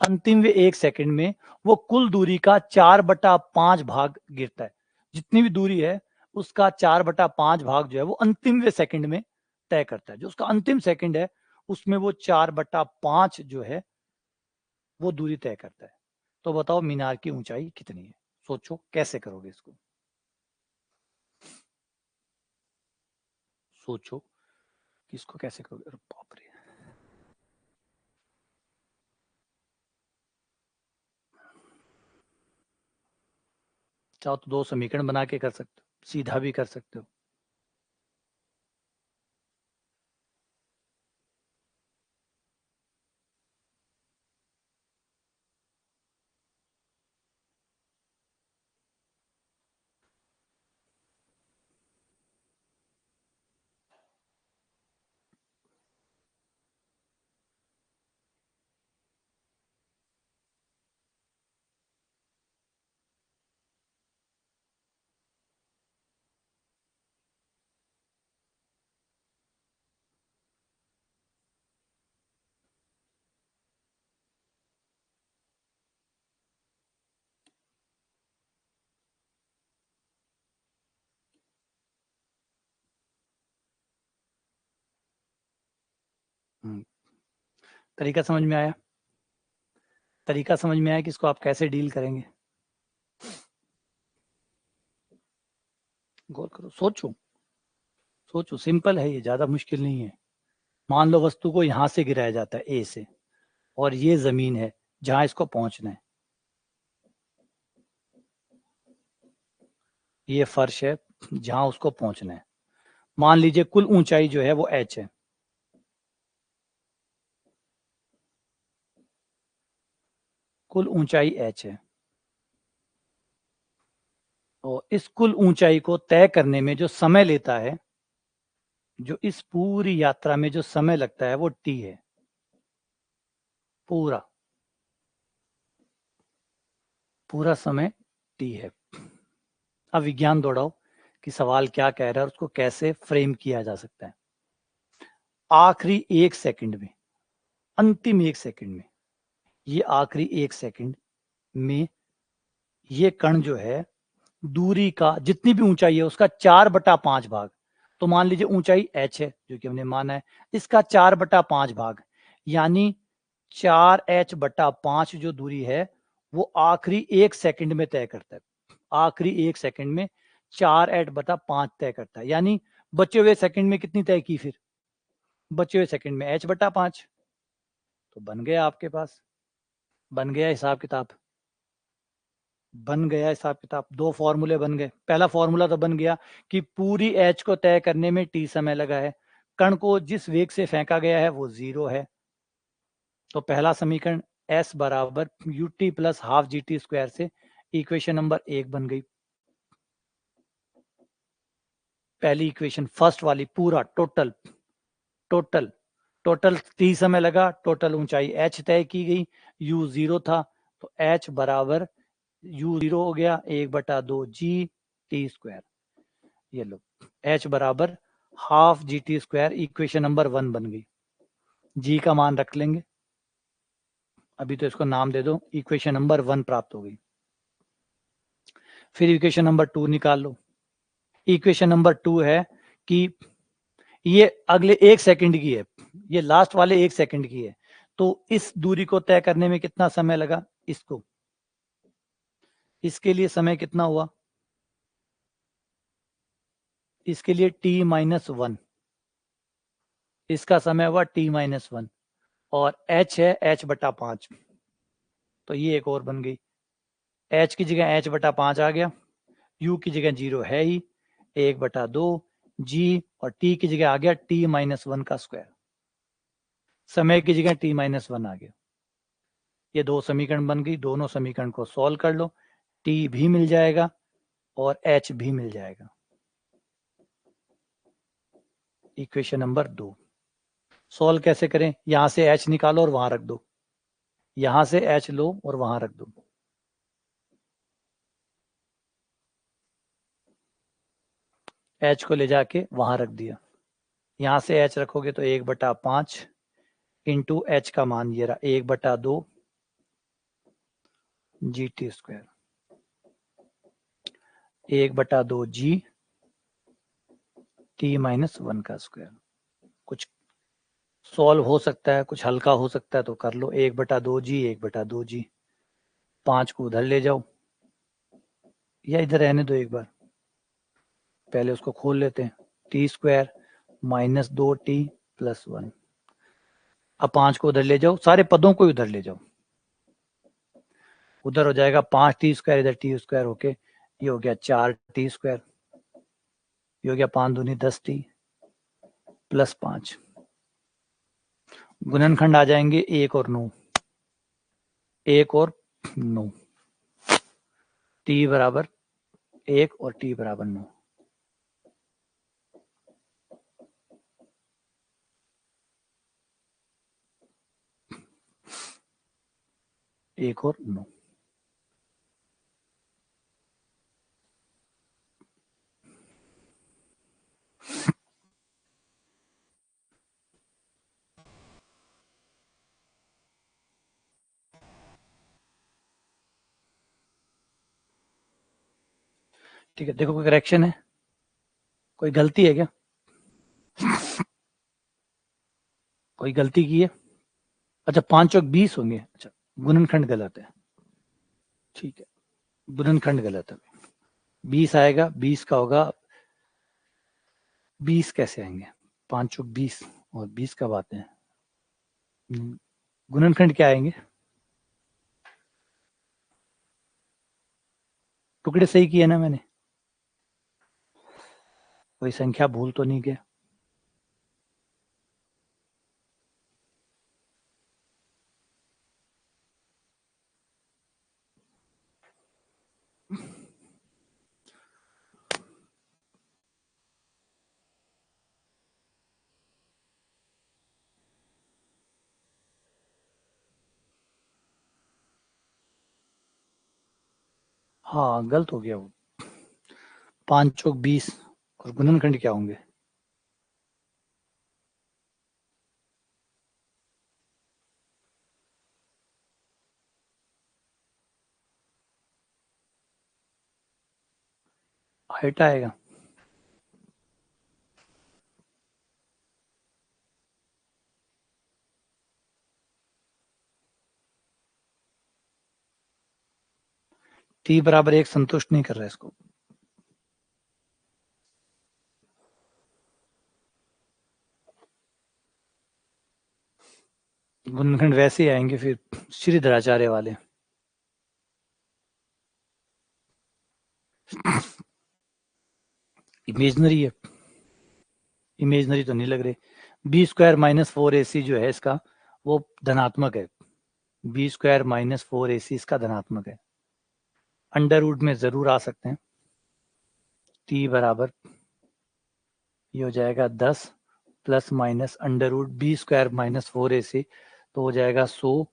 अंतिम वे 1 सेकंड में वो कुल दूरी का 4/5 भाग गिरता है, जितनी भी दूरी है उसका 4/5 भाग जो है वो अंतिम वे सेकंड में तय करता है, जो उसका अंतिम सेकंड है उसमें वो 4/5 जो है वो दूरी तय करता है। तो बताओ मीनार की ऊंचाई कितनी है? सोचो कैसे करोगे इसको, सोचो कि इसको कैसे करोगे। अरे बाप रे, चाहो तो 2 समीकरण बना के कर सकते हो, सीधा भी कर सकते हो। तरीका समझ में आया? तरीका समझ में आया कि इसको आप कैसे डील करेंगे? गौर करो, सोचो सोचो, सिंपल है ये, ज्यादा मुश्किल नहीं है। मान लो वस्तु को यहां से गिराया जाता है ए से, और ये जमीन है जहां इसको पहुंचना है। ये फर्श है जहां उसको पहुंचना है। मान लीजिए कुल ऊंचाई जो है वो h है। कुल ऊंचाई h है। तो इस कुल ऊंचाई को तय करने में जो समय लेता है, जो इस पूरी यात्रा में जो समय लगता है वो t है। पूरा पूरा समय t है। अब विज्ञान दौड़ाओ कि सवाल क्या कह रहा है और उसको कैसे फ्रेम किया जा सकता है। आखिरी 1 सेकंड में, अंतिम 1 सेकंड में, ये आखिरी 1 सेकंड में ये कण जो है दूरी का जितनी भी ऊंचाई है उसका 4/5 भाग, तो मान लीजिए ऊंचाई h है जो कि हमने माना है, इसका 4/5 भाग, यानी 4h/5 जो दूरी है वो आखिरी 1 सेकंड में तय करता है। आखिरी 1 सेकंड में 4h/5 तय करता है, यानी बचे हुए सेकंड में कितनी तय की? फिर बचे हुए सेकंड में h/5। तो बन गया आपके पास, बन गया हिसाब किताब, बन गया हिसाब किताब। 2 फॉर्मूले बन गए। पहला फॉर्मूला तो बन गया कि पूरी एच को तय करने में टी समय लगा है, कण को जिस वेग से फेंका गया है वो 0 है। तो पहला समीकरण s बराबर U T plus half G T square से इक्वेशन नंबर 1 बन गई। पहली इक्वेशन फर्स्ट वाली, पूरा टोटल टोटल टोटल टी समय लगा, टोटल ऊंचाई h तय की गई, u 0 था, तो h बराबर u 0 हो गया 1/2 जी टी स्क्वायर। ये लो, h बराबर half G T square, equation number 1 बन गई। g का मान रख लेंगे, अभी तो इसको नाम दे दो, इक्वेशन नंबर 1 प्राप्त हो गई। फिर इक्वेशन नंबर 2 निकाल लो। इक्वेशन नंबर 2 है कि ये अगले 1 सेकंड की है, ये लास्ट वाले 1 सेकंड की है, तो इस दूरी को तय करने में कितना समय लगा? इसको, इसके लिए समय कितना हुआ? इसके लिए t-1, इसका समय हुआ t-1, और h है h/5, तो ये एक और बन गई। h की जगह h/5 आ गया, u की जगह 0 है ही, 1/2 g, और t की जगह आ गया t-1 का स्क्वायर, समय की जगह t-1 आ गया। ये 2 समीकरण बन गई। दोनों समीकरण को सॉल्व कर लो, t भी मिल जाएगा और h भी मिल जाएगा। इक्वेशन नंबर 2 सॉल्व कैसे करें? यहां से h निकालो और वहां रख दो, यहां से h लो और वहां रख दो। h को ले जाके वहां रख दिया, यहां से h रखोगे तो 1/5 इंटू h का मान ये रहा 1/2 जी टी स्क्वायर, 1/2 जी t-1 का स्क्वायर। कुछ सॉल्व हो सकता है, कुछ हल्का हो सकता है तो कर लो। 1/2 जी, 1/2 जी, 5 को उधर ले जाओ या इधर रहने दो, एक बार पहले उसको खोल लेते हैं। T square minus 2t plus 1, अब 5 को उधर ले जाओ, सारे पदों को उधर ले जाओ, उधर हो जाएगा 5t स्क्वायर, इधर टी स्क्वायर होके ये हो गया 4t स्क्वायर, ये हो गया 5 दूनी 10t प्लस 5। गुणनखंड आ जाएंगे 1 और 9, 1 और 9, t बराबर 1 और t बराबर 9। 1 और 9, ठीक है। देखो कोई करेक्शन है, कोई गलती है क्या? कोई गलती की है? अच्छा 5 चौक 20 होंगे। अच्छा गुणनखंड गलत है, ठीक है, गुणनखंड गलत है। 20 आएगा, 20 का होगा 20 कैसे आएंगे? 5 चौक 20 और 20 कब आते हैं? गुणनखंड क्या आएंगे? टुकड़े सही किए ना मैंने? कोई संख्या भूल तो नहीं गया? हाँ गलत हो गया वो। 5 चौक 20 और गुणनखंड क्या होंगे? हाइट आएगा। टी बराबर 1 संतुष्ट नहीं कर रहा है इसको। गुणनखंड वैसे ही आएंगे फिर, श्रीधराचार्य वाले। इमेजनरी है, इमेजनरी तो नहीं लग रही। बी स्क्वायर माइनस 4ac जो है इसका, वो धनात्मक है। बी स्क्वायर माइनस 4ac इसका धनात्मक है। अंडर रूट में जरूर आ सकते हैं। टी बराबर ये हो जाएगा 10 plus minus under root b square minus 4ac, तो हो जाएगा 100,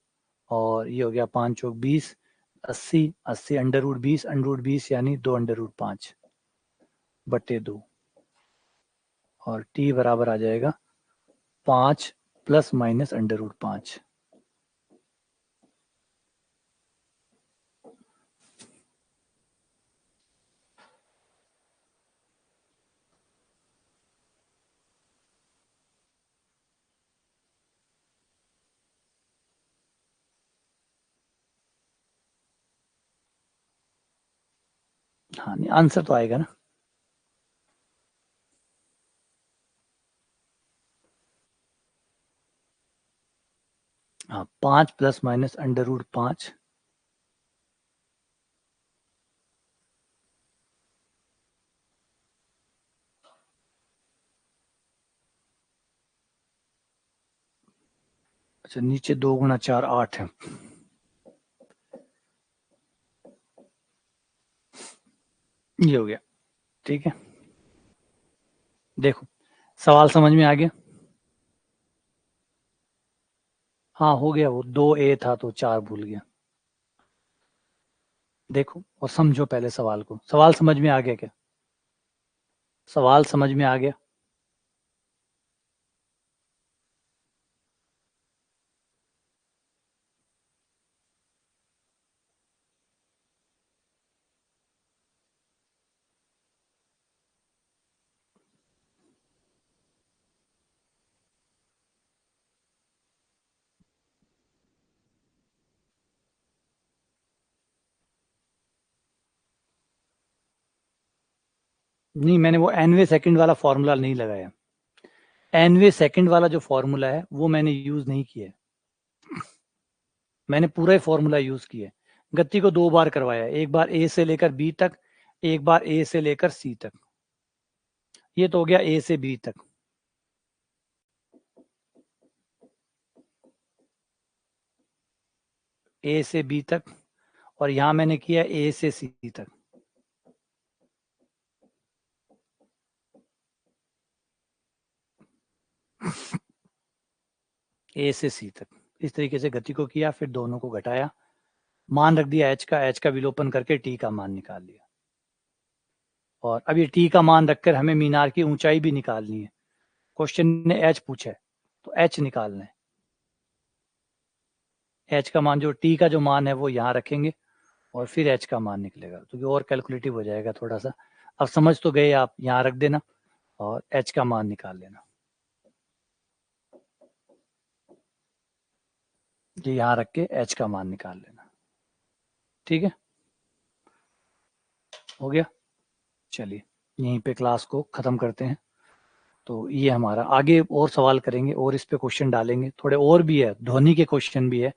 और ये हो गया 5 चौक 20, 80, 80 अंडर रूट 20 यानी 2 अंडर रूट 5 बटे 2, और टी बराबर आ जाएगा 5 प्लस माइनस अंडर रूट 5। हाँ नहीं, आंसर तो आएगा ना। हाँ 5 प्लस माइनस अंडर रूट 5। अच्छा नीचे 2 गुणा 4 8 है। ये हो गया, ठीक है। देखो सवाल समझ में आ गया? हाँ हो गया, वो 2a था तो 4 भूल गया। देखो और समझो पहले सवाल को। सवाल समझ में आ गया क्या? सवाल समझ में आ गया? नहीं, मैंने वो nवे सेकंड वाला फॉर्मूला नहीं लगाया। nवे सेकंड वाला जो फॉर्मूला है वो मैंने यूज नहीं किया है। मैंने पूरा ही फॉर्मूला यूज किया है। गति को 2 बार करवाया है, एक बार ए से लेकर बी तक, एक बार ए से लेकर सी तक। ये तो हो गया ए से बी तक। ए से बी तक, और यहां मैंने किया ए से सी तक। ए से सी तक इस तरीके से गति को किया, फिर दोनों को घटाया, मान रख दिया एच का विलोपन करके टी का मान निकाल लिया। और अब ये टी का मान रखकर हमें मीनार की ऊंचाई भी निकालनी है। क्वेश्चन ने एच पूछा है तो एच निकालना है। एच का मान, जो टी का जो मान है वो यहाँ रखेंगे, और फिर एच का मान निकलेगा, तो ये और कैलकुलेटिव हो जाएगा थोड़ा सा। अब समझ तो गए आप, यहाँ रख देना और एच का मान निकाल लेना। ये यहाँ रख के h का मान निकाल लेना। ठीक है, हो गया। चलिए यहीं पे क्लास को ख़त्म करते हैं। तो ये हमारा, आगे और सवाल करेंगे और इस पे क्वेश्चन डालेंगे, थोड़े और भी है, ध्वनि के क्वेश्चन भी है,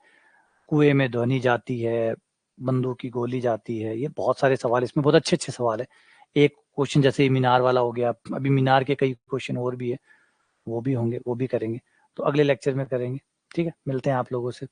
कुएं में ध्वनि जाती है, बंदूक की गोली जाती है, ये बहुत सारे सवाल, इसमें बहुत अच्छे अच्छे सवाल है। एक क्वेश्चन जैसे मीनार वाला हो गया, अभी मीनार के कई क्वेश्चन और भी है, वो भी होंगे, वो भी करेंगे, तो अगले लेक्चर में करेंगे। ठीक है, मिलते हैं आप लोगों से।